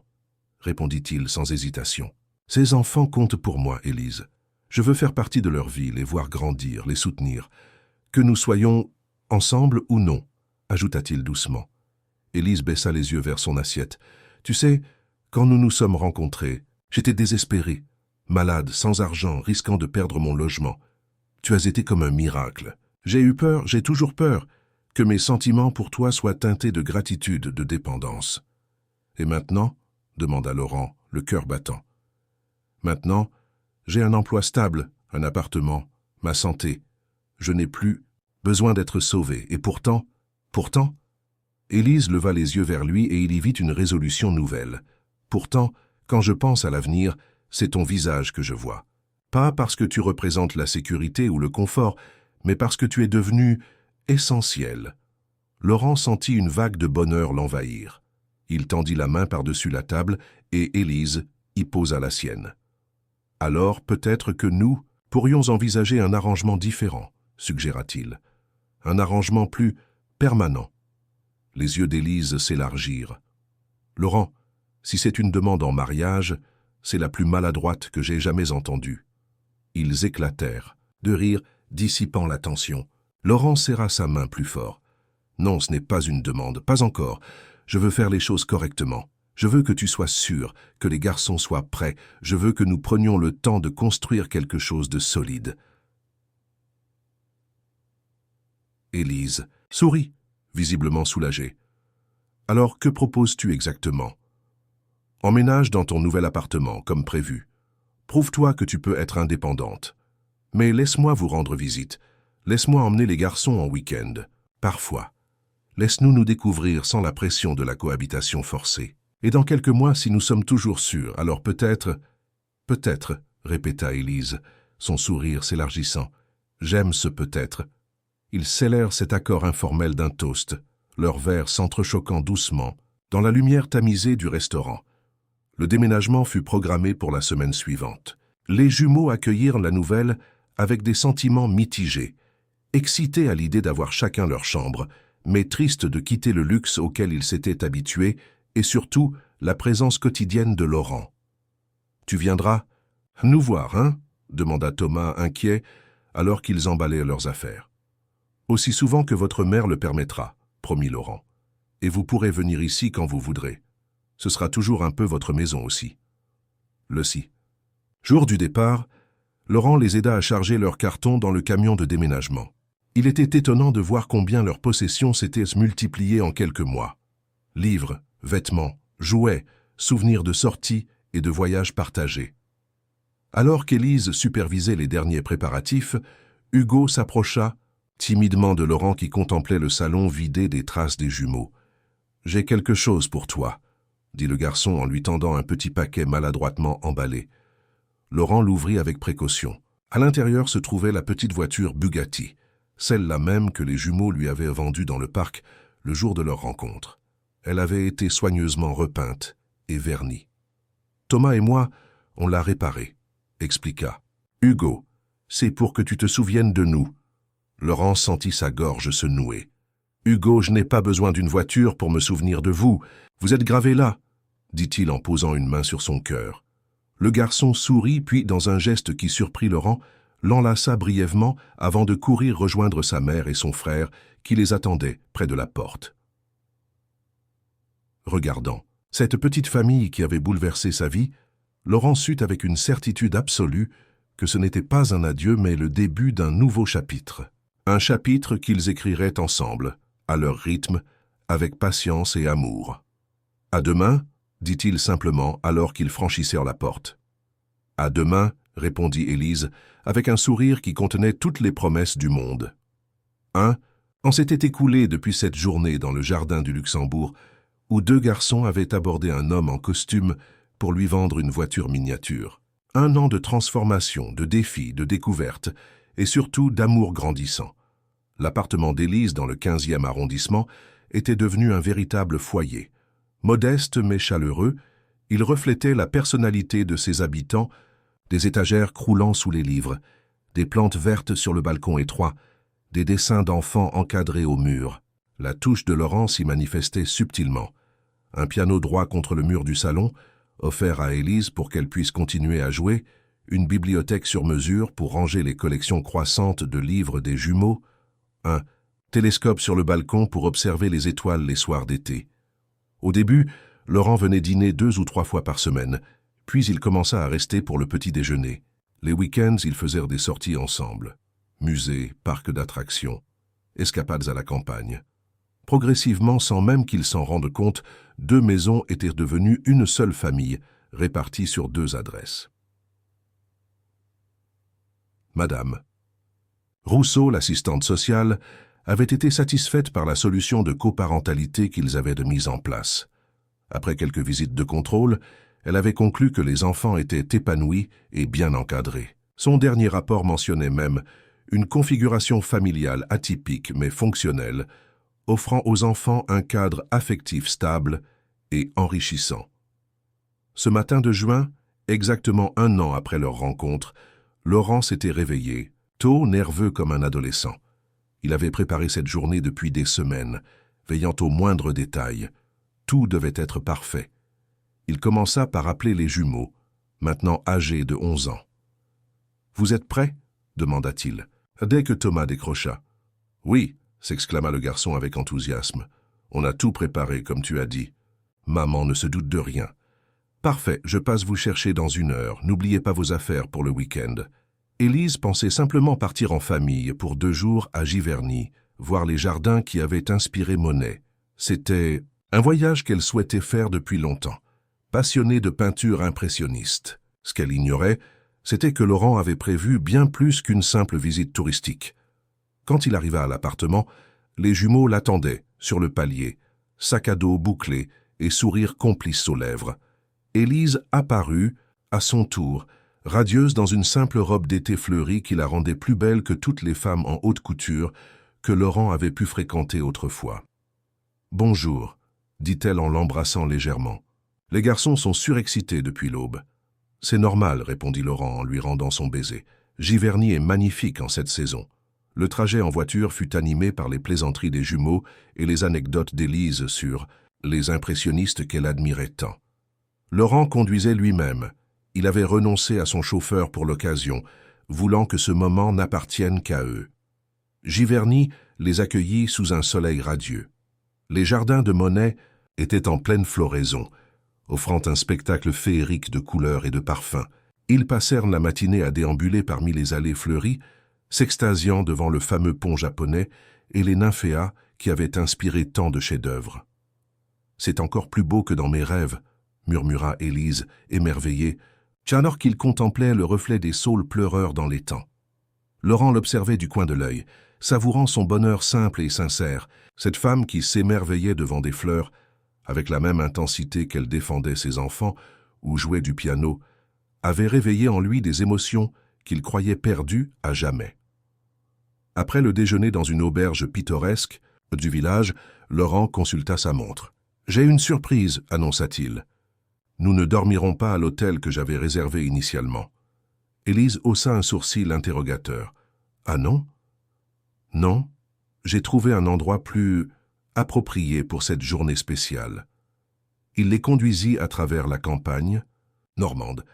répondit-il sans hésitation. « Ces enfants comptent pour moi, Élise. Je veux faire partie de leur vie, les voir grandir, les soutenir. Que nous soyons ensemble ou non, » ajouta-t-il doucement. Élise baissa les yeux vers son assiette. « Tu sais, quand nous nous sommes rencontrés, j'étais désespéré, malade, sans argent, risquant de perdre mon logement. Tu as été comme un miracle. J'ai eu peur, j'ai toujours peur, que mes sentiments pour toi soient teintés de gratitude, de dépendance. » « Et maintenant ?» demanda Laurent, le cœur battant. « Maintenant, J'ai un emploi stable, un appartement, ma santé. Je n'ai plus besoin d'être sauvée. Et pourtant, Élise leva les yeux vers lui et il y vit une résolution nouvelle. Pourtant, quand je pense à l'avenir, c'est ton visage que je vois. Pas parce que tu représentes la sécurité ou le confort, mais parce que tu es devenu essentiel. Laurent sentit une vague de bonheur l'envahir. Il tendit la main par-dessus la table et Élise y posa la sienne. Alors peut-être que nous pourrions envisager un arrangement différent, suggéra-t-il. Un arrangement plus permanent. Les yeux d'Élise s'élargirent. Laurent, si c'est une demande en mariage, c'est la plus maladroite que j'aie jamais entendue. Ils éclatèrent, de rire dissipant la tension. Laurent serra sa main plus fort. Non, ce n'est pas une demande, pas encore. Je veux faire les choses correctement. Je veux que tu sois sûr, que les garçons soient prêts. Je veux que nous prenions le temps de construire quelque chose de solide. Élise sourit, visiblement soulagée. Alors, que proposes-tu exactement? Emménage dans ton nouvel appartement, comme prévu. Prouve-toi que tu peux être indépendante. Mais laisse-moi vous rendre visite. Laisse-moi emmener les garçons en week-end. Parfois. Laisse-nous nous découvrir sans la pression de la cohabitation forcée. Et dans quelques mois, si nous sommes toujours sûrs, alors peut-être... Peut-être, répéta Élise, son sourire s'élargissant. J'aime ce peut-être. Ils scellèrent cet accord informel d'un toast, leurs verres s'entrechoquant doucement, dans la lumière tamisée du restaurant. Le déménagement fut programmé pour la semaine suivante. Les jumeaux accueillirent la nouvelle avec des sentiments mitigés, excités à l'idée d'avoir chacun leur chambre, mais tristes de quitter le luxe auquel ils s'étaient habitués, et surtout la présence quotidienne de Laurent. « Tu viendras nous voir, hein ?» demanda Thomas inquiet, alors qu'ils emballaient leurs affaires. « Aussi souvent que votre mère le permettra, » promit Laurent. « Et vous pourrez venir ici quand vous voudrez. Ce sera toujours un peu votre maison aussi. » Le si. Jour du départ, Laurent les aida à charger leurs cartons dans le camion de déménagement. Il était étonnant de voir combien leurs possessions s'étaient multipliées en quelques mois. Livres, vêtements, jouets, souvenirs de sorties et de voyages partagés. Alors qu'Élise supervisait les derniers préparatifs, Hugo s'approcha timidement de Laurent qui contemplait le salon vidé des traces des jumeaux. « J'ai quelque chose pour toi », dit le garçon en lui tendant un petit paquet maladroitement emballé. Laurent l'ouvrit avec précaution. À l'intérieur se trouvait la petite voiture Bugatti, celle-là même que les jumeaux lui avaient vendue dans le parc le jour de leur rencontre. Elle avait été soigneusement repeinte et vernie. « Thomas et moi, on l'a réparée », expliqua. « Hugo, c'est pour que tu te souviennes de nous. » Laurent sentit sa gorge se nouer. « Hugo, je n'ai pas besoin d'une voiture pour me souvenir de vous. Vous êtes gravé là, » dit-il en posant une main sur son cœur. Le garçon sourit, puis, dans un geste qui surprit Laurent, l'enlaça brièvement avant de courir rejoindre sa mère et son frère qui les attendaient près de la porte. Regardant cette petite famille qui avait bouleversé sa vie, Laurent sut avec une certitude absolue que ce n'était pas un adieu mais le début d'un nouveau chapitre. Un chapitre qu'ils écriraient ensemble, à leur rythme, avec patience et amour. « À demain » dit-il simplement alors qu'ils franchissèrent la porte. « À demain » répondit Élise, avec un sourire qui contenait toutes les promesses du monde. Un an s'était écoulé depuis cette journée dans le jardin du Luxembourg, où deux garçons avaient abordé un homme en costume pour lui vendre une voiture miniature. Un an de transformation, de défis, de découvertes, et surtout d'amour grandissant. L'appartement d'Élise dans le 15e arrondissement était devenu un véritable foyer. Modeste mais chaleureux, il reflétait la personnalité de ses habitants, des étagères croulant sous les livres, des plantes vertes sur le balcon étroit, des dessins d'enfants encadrés au mur. La touche de Laurent s'y manifestait subtilement. Un piano droit contre le mur du salon, offert à Élise pour qu'elle puisse continuer à jouer, une bibliothèque sur mesure pour ranger les collections croissantes de livres des jumeaux, un télescope sur le balcon pour observer les étoiles les soirs d'été. Au début, Laurent venait dîner 2 ou 3 fois par semaine, puis il commença à rester pour le petit déjeuner. Les week-ends, ils faisèrent des sorties ensemble. Musées, parcs d'attractions, escapades à la campagne. Progressivement, sans même qu'ils s'en rendent compte, 2 maisons étaient devenues une seule famille, répartie sur 2 adresses. Madame. Rousseau, l'assistante sociale, avait été satisfaite par la solution de coparentalité qu'ils avaient de mise en place. Après quelques visites de contrôle, elle avait conclu que les enfants étaient épanouis et bien encadrés. Son dernier rapport mentionnait même une configuration familiale atypique mais fonctionnelle, offrant aux enfants un cadre affectif stable et enrichissant. Ce matin de juin, exactement 1 an après leur rencontre, Laurent s'était réveillé, tôt nerveux comme un adolescent. Il avait préparé cette journée depuis des semaines, veillant aux moindres détails. Tout devait être parfait. Il commença par appeler les jumeaux, maintenant âgés de 11 ans. « Vous êtes prêts ?» demanda-t-il, dès que Thomas décrocha. « Oui », s'exclama le garçon avec enthousiasme. « On a tout préparé, comme tu as dit. Maman ne se doute de rien. »« Parfait, je passe vous chercher dans 1 heure. N'oubliez pas vos affaires pour le week-end. » Élise pensait simplement partir en famille pour 2 jours à Giverny, voir les jardins qui avaient inspiré Monet. C'était un voyage qu'elle souhaitait faire depuis longtemps, passionnée de peinture impressionniste. Ce qu'elle ignorait, c'était que Laurent avait prévu bien plus qu'une simple visite touristique. Quand il arriva à l'appartement, les jumeaux l'attendaient, sur le palier, sac à dos bouclé et sourire complice aux lèvres. Élise apparut, à son tour, radieuse dans une simple robe d'été fleurie qui la rendait plus belle que toutes les femmes en haute couture que Laurent avait pu fréquenter autrefois. « Bonjour », dit-elle en l'embrassant légèrement. « Les garçons sont surexcités depuis l'aube. »« C'est normal, » répondit Laurent en lui rendant son baiser. « Giverny est magnifique en cette saison. » Le trajet en voiture fut animé par les plaisanteries des jumeaux et les anecdotes d'Élise sur les impressionnistes qu'elle admirait tant. Laurent conduisait lui-même. Il avait renoncé à son chauffeur pour l'occasion, voulant que ce moment n'appartienne qu'à eux. Giverny les accueillit sous un soleil radieux. Les jardins de Monet étaient en pleine floraison, offrant un spectacle féerique de couleurs et de parfums. Ils passèrent la matinée à déambuler parmi les allées fleuries, s'extasiant devant le fameux pont japonais et les nymphéas qui avaient inspiré tant de chefs-d'œuvre. « C'est encore plus beau que dans mes rêves », murmura Élise, émerveillée, alors qu'il contemplait le reflet des saules pleureurs dans l'étang. Laurent l'observait du coin de l'œil, savourant son bonheur simple et sincère, cette femme qui s'émerveillait devant des fleurs, avec la même intensité qu'elle défendait ses enfants ou jouait du piano, avait réveillé en lui des émotions qu'il croyait perdues à jamais. Après le déjeuner dans une auberge pittoresque du village, Laurent consulta sa montre. « J'ai une surprise », annonça-t-il. « Nous ne dormirons pas à l'hôtel que j'avais réservé initialement. » Élise haussa un sourcil interrogateur. « Ah non ?»« Non, j'ai trouvé un endroit plus approprié pour cette journée spéciale. » Il les conduisit à travers la campagne normande,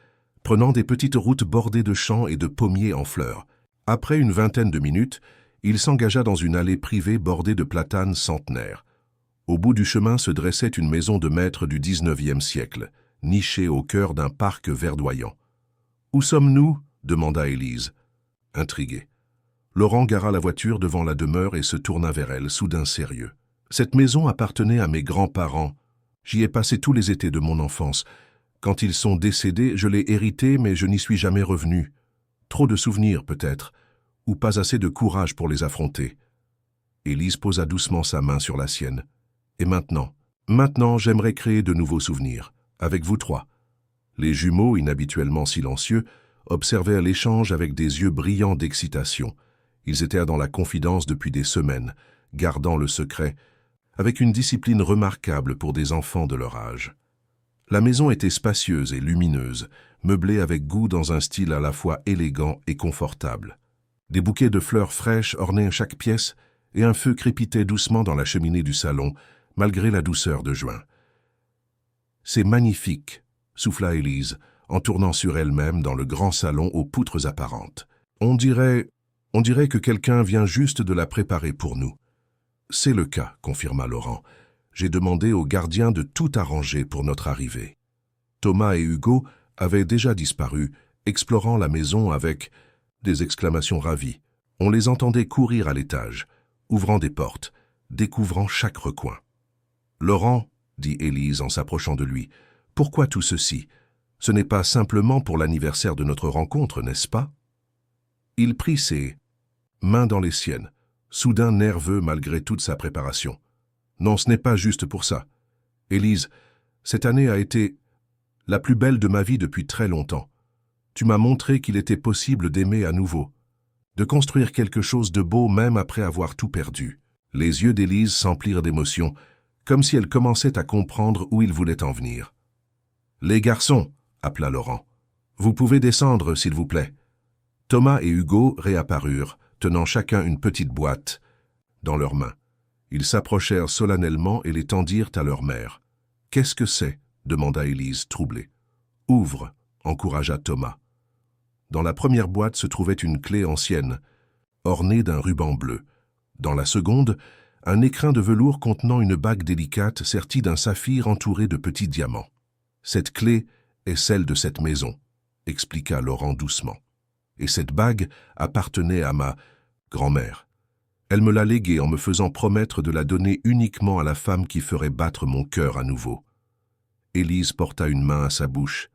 prenant des petites routes bordées de champs et de pommiers en fleurs. Après une 20aine de minutes, il s'engagea dans une allée privée bordée de platanes centenaires. Au bout du chemin se dressait une maison de maître du XIXe siècle, nichée au cœur d'un parc verdoyant. « Où sommes-nous » demanda Élise, intriguée. Laurent gara la voiture devant la demeure et se tourna vers elle, soudain sérieux. « Cette maison appartenait à mes grands-parents. J'y ai passé tous les étés de mon enfance. Quand ils sont décédés, je l'ai hérité, mais je n'y suis jamais revenu. Trop de souvenirs, peut-être, ou pas assez de courage pour les affronter. » Élise posa doucement sa main sur la sienne. « Et maintenant ? Maintenant, j'aimerais créer de nouveaux souvenirs, avec vous 3. » Les jumeaux, inhabituellement silencieux, observèrent l'échange avec des yeux brillants d'excitation. Ils étaient dans la confidence depuis des semaines, gardant le secret, avec une discipline remarquable pour des enfants de leur âge. La maison était spacieuse et lumineuse, meublée avec goût dans un style à la fois élégant et confortable. Des bouquets de fleurs fraîches ornaient chaque pièce et un feu crépitait doucement dans la cheminée du salon, malgré la douceur de juin. « C'est magnifique », souffla Élise, en tournant sur elle-même dans le grand salon aux poutres apparentes. « On dirait que quelqu'un vient juste de la préparer pour nous. »« C'est le cas », confirma Laurent. « J'ai demandé au gardien de tout arranger pour notre arrivée. » Thomas et Hugo avaient déjà disparu, explorant la maison avec des exclamations ravies. On les entendait courir à l'étage, ouvrant des portes, découvrant chaque recoin. « Laurent, » dit Élise en s'approchant de lui, « pourquoi tout ceci ? Ce n'est pas simplement pour l'anniversaire de notre rencontre, n'est-ce pas ?» Il prit ses mains dans les siennes, soudain nerveux malgré toute sa préparation. Non, ce n'est pas juste pour ça. Élise, cette année a été la plus belle de ma vie depuis très longtemps. Tu m'as montré qu'il était possible d'aimer à nouveau, de construire quelque chose de beau même après avoir tout perdu. Les yeux d'Élise s'emplirent d'émotion, comme si elle commençait à comprendre où il voulait en venir. « Les garçons !» appela Laurent. « Vous pouvez descendre, s'il vous plaît. » Thomas et Hugo réapparurent, tenant chacun une petite boîte dans leurs mains. Ils s'approchèrent solennellement et les tendirent à leur mère. « Qu'est-ce que c'est ?» demanda Élise, troublée. « Ouvre !» encouragea Thomas. Dans la première boîte se trouvait une clé ancienne, ornée d'un ruban bleu. Dans la seconde, un écrin de velours contenant une bague délicate sertie d'un saphir entouré de petits diamants. « Cette clé est celle de cette maison », expliqua Laurent doucement. « Et cette bague appartenait à ma grand-mère. Elle me l'a léguée en me faisant promettre de la donner uniquement à la femme qui ferait battre mon cœur à nouveau. » Élise porta une main à sa bouche,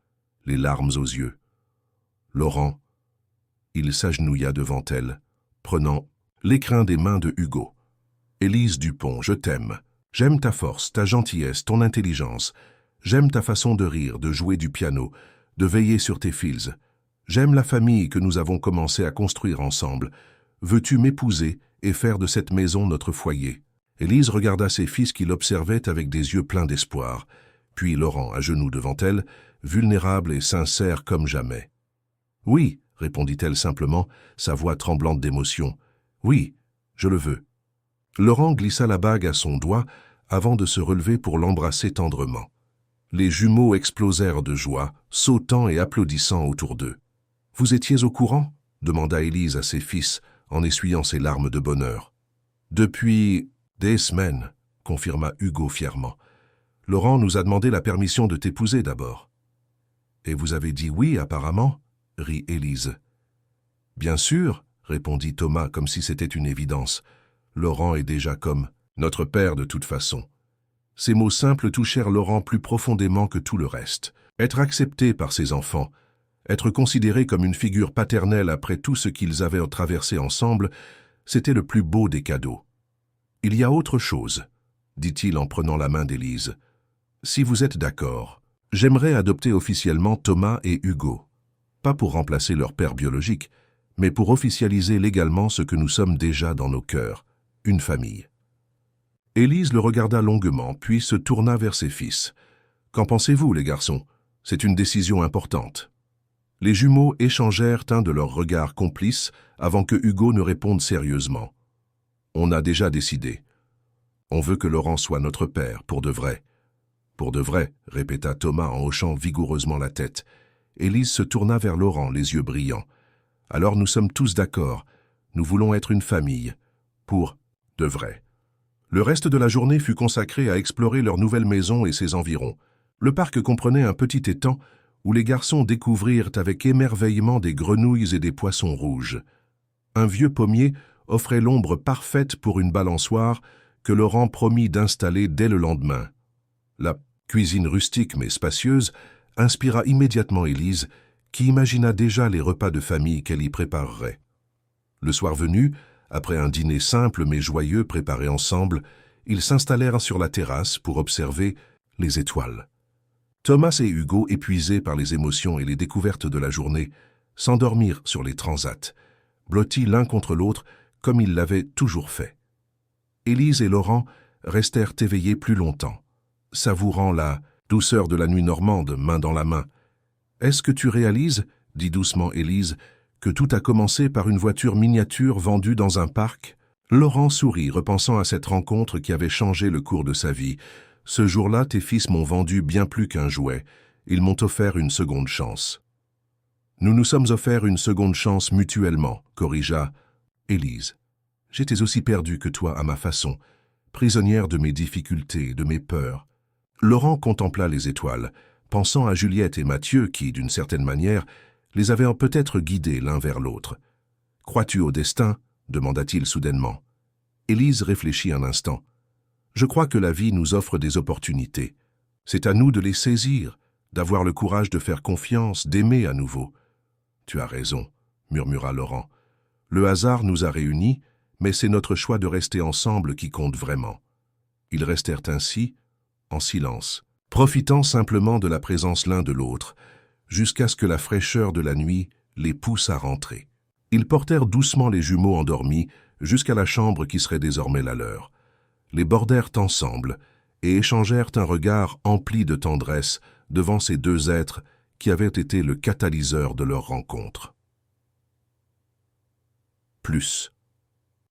les larmes aux yeux. Laurent, il s'agenouilla devant elle, prenant l'écrin des mains de Hugo. « Élise Dupont, je t'aime. J'aime ta force, ta gentillesse, ton intelligence. J'aime ta façon de rire, de jouer du piano, de veiller sur tes fils. J'aime la famille que nous avons commencé à construire ensemble. Veux-tu m'épouser et faire de cette maison notre foyer ?» Élise regarda ses fils qui l'observaient avec des yeux pleins d'espoir. Puis Laurent, à genoux devant elle, vulnérable et sincère comme jamais. « Oui, » répondit-elle simplement, sa voix tremblante d'émotion. « Oui, je le veux. » Laurent glissa la bague à son doigt avant de se relever pour l'embrasser tendrement. Les jumeaux explosèrent de joie, sautant et applaudissant autour d'eux. « Vous étiez au courant ?» demanda Élise à ses fils en essuyant ses larmes de bonheur. « Depuis des semaines, » confirma Hugo fièrement. « Laurent nous a demandé la permission de t'épouser d'abord. »« Et vous avez dit oui, apparemment ?» rit Élise. « Bien sûr, » répondit Thomas comme si c'était une évidence. « Laurent est déjà comme notre père de toute façon. » Ces mots simples touchèrent Laurent plus profondément que tout le reste. Être accepté par ses enfants, être considéré comme une figure paternelle après tout ce qu'ils avaient traversé ensemble, c'était le plus beau des cadeaux. « Il y a autre chose, » dit-il en prenant la main d'Élise. « Si vous êtes d'accord, j'aimerais adopter officiellement Thomas et Hugo. Pas pour remplacer leur père biologique, mais pour officialiser légalement ce que nous sommes déjà dans nos cœurs, une famille. » Élise le regarda longuement, puis se tourna vers ses fils. « Qu'en pensez-vous, les garçons? C'est une décision importante. » Les jumeaux échangèrent un de leurs regards complices avant que Hugo ne réponde sérieusement. « On a déjà décidé. On veut que Laurent soit notre père, pour de vrai. »« Pour de vrai, » répéta Thomas en hochant vigoureusement la tête. Élise se tourna vers Laurent, les yeux brillants. « Alors nous sommes tous d'accord. Nous voulons être une famille. Pour de vrai. » Le reste de la journée fut consacré à explorer leur nouvelle maison et ses environs. Le parc comprenait un petit étang où les garçons découvrirent avec émerveillement des grenouilles et des poissons rouges. Un vieux pommier offrait l'ombre parfaite pour une balançoire que Laurent promit d'installer dès le lendemain. La cuisine rustique mais spacieuse inspira immédiatement Élise, qui imagina déjà les repas de famille qu'elle y préparerait. Le soir venu, après un dîner simple mais joyeux préparé ensemble, ils s'installèrent sur la terrasse pour observer les étoiles. Thomas et Hugo, épuisés par les émotions et les découvertes de la journée, s'endormirent sur les transats, blottis l'un contre l'autre comme ils l'avaient toujours fait. Élise et Laurent restèrent éveillés plus longtemps, savourant la douceur de la nuit normande, main dans la main. « Est-ce que tu réalises, » dit doucement Élise, « que tout a commencé par une voiture miniature vendue dans un parc ?» Laurent sourit, repensant à cette rencontre qui avait changé le cours de sa vie. « Ce jour-là, tes fils m'ont vendu bien plus qu'un jouet. Ils m'ont offert une seconde chance. »« Nous nous sommes offert une seconde chance mutuellement, » corrigea Élise. « J'étais aussi perdue que toi à ma façon, prisonnière de mes difficultés, de mes peurs. » Laurent contempla les étoiles, pensant à Juliette et Mathieu qui, d'une certaine manière, les avaient peut-être guidés l'un vers l'autre. « Crois-tu au destin ?» demanda-t-il soudainement. Élise réfléchit un instant. « Je crois que la vie nous offre des opportunités. C'est à nous de les saisir, d'avoir le courage de faire confiance, d'aimer à nouveau. »« Tu as raison, » murmura Laurent. Le hasard nous a réunis, mais c'est notre choix de rester ensemble qui compte vraiment. » Ils restèrent ainsi, en silence, profitant simplement de la présence l'un de l'autre, jusqu'à ce que la fraîcheur de la nuit les pousse à rentrer. Ils portèrent doucement les jumeaux endormis jusqu'à la chambre qui serait désormais la leur, les bordèrent ensemble et échangèrent un regard empli de tendresse devant ces deux êtres qui avaient été le catalyseur de leur rencontre. Plus.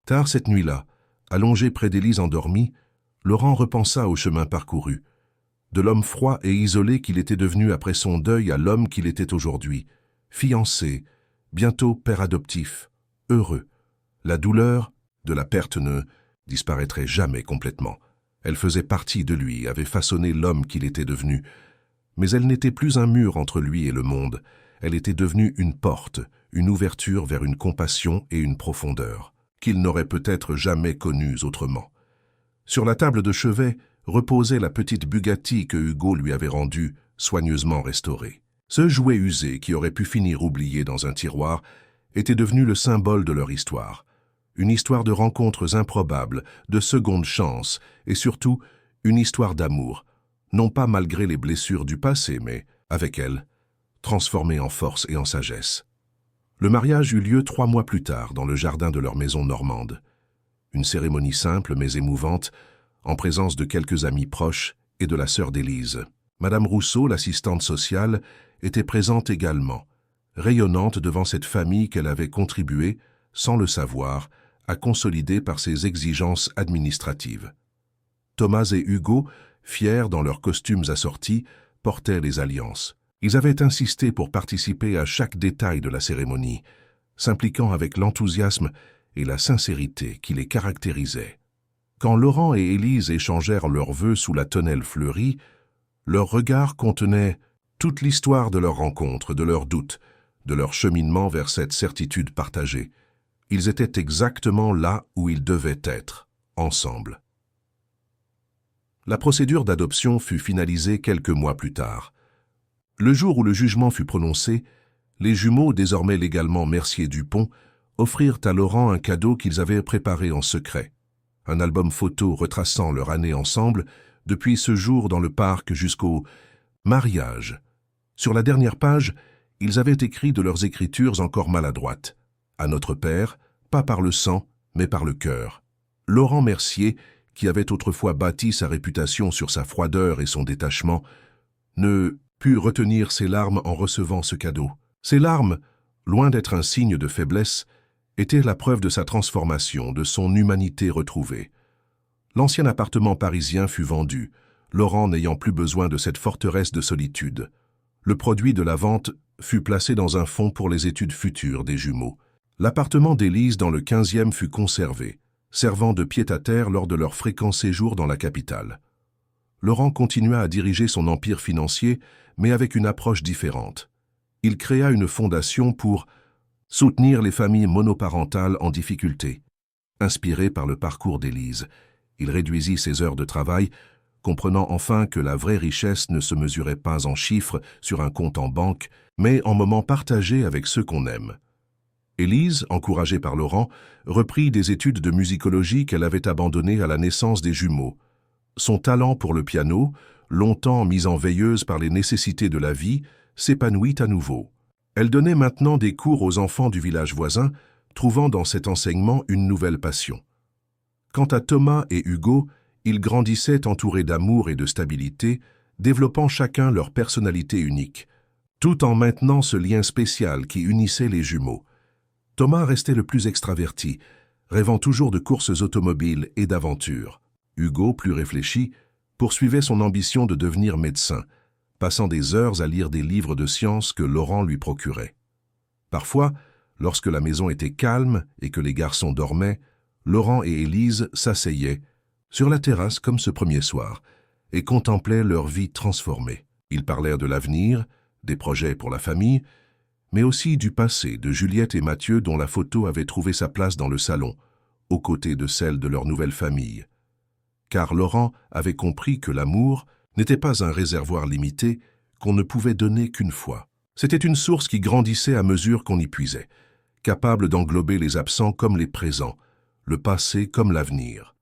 Tard cette nuit-là, allongé près d'Élise endormie, Laurent repensa au chemin parcouru, de l'homme froid et isolé qu'il était devenu après son deuil à l'homme qu'il était aujourd'hui, fiancé, bientôt père adoptif, heureux. La douleur de la perte ne disparaîtrait jamais complètement. Elle faisait partie de lui, avait façonné l'homme qu'il était devenu. Mais elle n'était plus un mur entre lui et le monde. Elle était devenue une porte, une ouverture vers une compassion et une profondeur, qu'il n'aurait peut-être jamais connues autrement. Sur la table de chevet reposait la petite Bugatti que Hugo lui avait rendue, soigneusement restaurée. Ce jouet usé, qui aurait pu finir oublié dans un tiroir, était devenu le symbole de leur histoire. Une histoire de rencontres improbables, de secondes chances, et surtout une histoire d'amour, non pas malgré les blessures du passé, mais, avec elles, transformée en force et en sagesse. Le mariage eut lieu 3 mois plus tard, dans le jardin de leur maison normande. Une cérémonie simple mais émouvante, en présence de quelques amis proches et de la sœur d'Élise. Madame Rousseau, l'assistante sociale, était présente également, rayonnante devant cette famille qu'elle avait contribué, sans le savoir, à consolider par ses exigences administratives. Thomas et Hugo, fiers dans leurs costumes assortis, portaient les alliances. Ils avaient insisté pour participer à chaque détail de la cérémonie, s'impliquant avec l'enthousiasme et la sincérité qui les caractérisaient. Quand Laurent et Élise échangèrent leurs vœux sous la tonnelle fleurie, leurs regards contenaient toute l'histoire de leur rencontre, de leurs doutes, de leur cheminement vers cette certitude partagée. Ils étaient exactement là où ils devaient être, ensemble. La procédure d'adoption fut finalisée quelques mois plus tard. Le jour où le jugement fut prononcé, les jumeaux, désormais légalement Mercier-Dupont, offrirent à Laurent un cadeau qu'ils avaient préparé en secret. Un album photo retraçant leur année ensemble, depuis ce jour dans le parc jusqu'au mariage. Sur la dernière page, ils avaient écrit de leurs écritures encore maladroites. À notre père, pas par le sang, mais par le cœur. Laurent Mercier, qui avait autrefois bâti sa réputation sur sa froideur et son détachement, ne put retenir ses larmes en recevant ce cadeau. Ces larmes, loin d'être un signe de faiblesse, étaient la preuve de sa transformation, de son humanité retrouvée. L'ancien appartement parisien fut vendu, Laurent n'ayant plus besoin de cette forteresse de solitude. Le produit de la vente fut placé dans un fonds pour les études futures des jumeaux. L'appartement d'Élise dans le 15e fut conservé, servant de pied-à-terre lors de leur fréquent séjour dans la capitale. Laurent continua à diriger son empire financier, mais avec une approche différente. Il créa une fondation pour soutenir les familles monoparentales en difficulté. Inspiré par le parcours d'Élise, il réduisit ses heures de travail, comprenant enfin que la vraie richesse ne se mesurait pas en chiffres sur un compte en banque, mais en moments partagés avec ceux qu'on aime. Élise, encouragée par Laurent, reprit des études de musicologie qu'elle avait abandonnées à la naissance des jumeaux. Son talent pour le piano, longtemps mis en veilleuse par les nécessités de la vie, s'épanouit à nouveau. Elle donnait maintenant des cours aux enfants du village voisin, trouvant dans cet enseignement une nouvelle passion. Quant à Thomas et Hugo, ils grandissaient entourés d'amour et de stabilité, développant chacun leur personnalité unique, tout en maintenant ce lien spécial qui unissait les jumeaux. Thomas restait le plus extraverti, rêvant toujours de courses automobiles et d'aventures. Hugo, plus réfléchi, poursuivait son ambition de devenir médecin, passant des heures à lire des livres de sciences que Laurent lui procurait. Parfois, lorsque la maison était calme et que les garçons dormaient, Laurent et Élise s'asseyaient, sur la terrasse comme ce premier soir, et contemplaient leur vie transformée. Ils parlèrent de l'avenir, des projets pour la famille, mais aussi du passé de Juliette et Mathieu dont la photo avait trouvé sa place dans le salon, aux côtés de celle de leur nouvelle famille. Car Laurent avait compris que l'amour n'était pas un réservoir limité qu'on ne pouvait donner qu'une fois. C'était une source qui grandissait à mesure qu'on y puisait, capable d'englober les absents comme les présents, le passé comme l'avenir.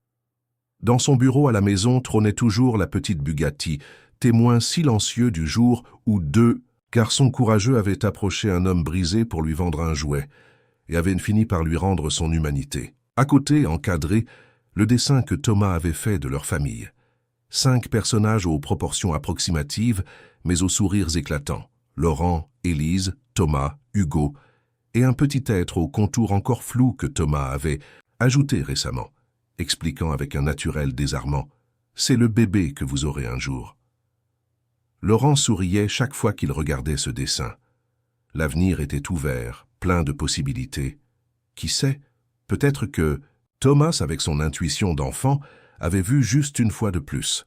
Dans son bureau à la maison trônait toujours la petite Bugatti, témoin silencieux du jour où deux garçons courageux avaient approché un homme brisé pour lui vendre un jouet et avaient fini par lui rendre son humanité. À côté, encadré, le dessin que Thomas avait fait de leur famille. 5 personnages aux proportions approximatives, mais aux sourires éclatants. Laurent, Élise, Thomas, Hugo, et un petit être aux contours encore flous que Thomas avait ajouté récemment, expliquant avec un naturel désarmant « C'est le bébé que vous aurez un jour ». Laurent souriait chaque fois qu'il regardait ce dessin. L'avenir était ouvert, plein de possibilités. Qui sait, peut-être que Thomas, avec son intuition d'enfant, avait vu juste une fois de plus.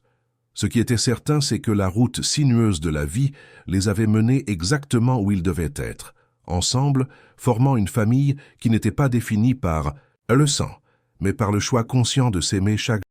Ce qui était certain, c'est que la route sinueuse de la vie les avait menés exactement où ils devaient être, ensemble, formant une famille qui n'était pas définie par le sang, mais par le choix conscient de s'aimer chaque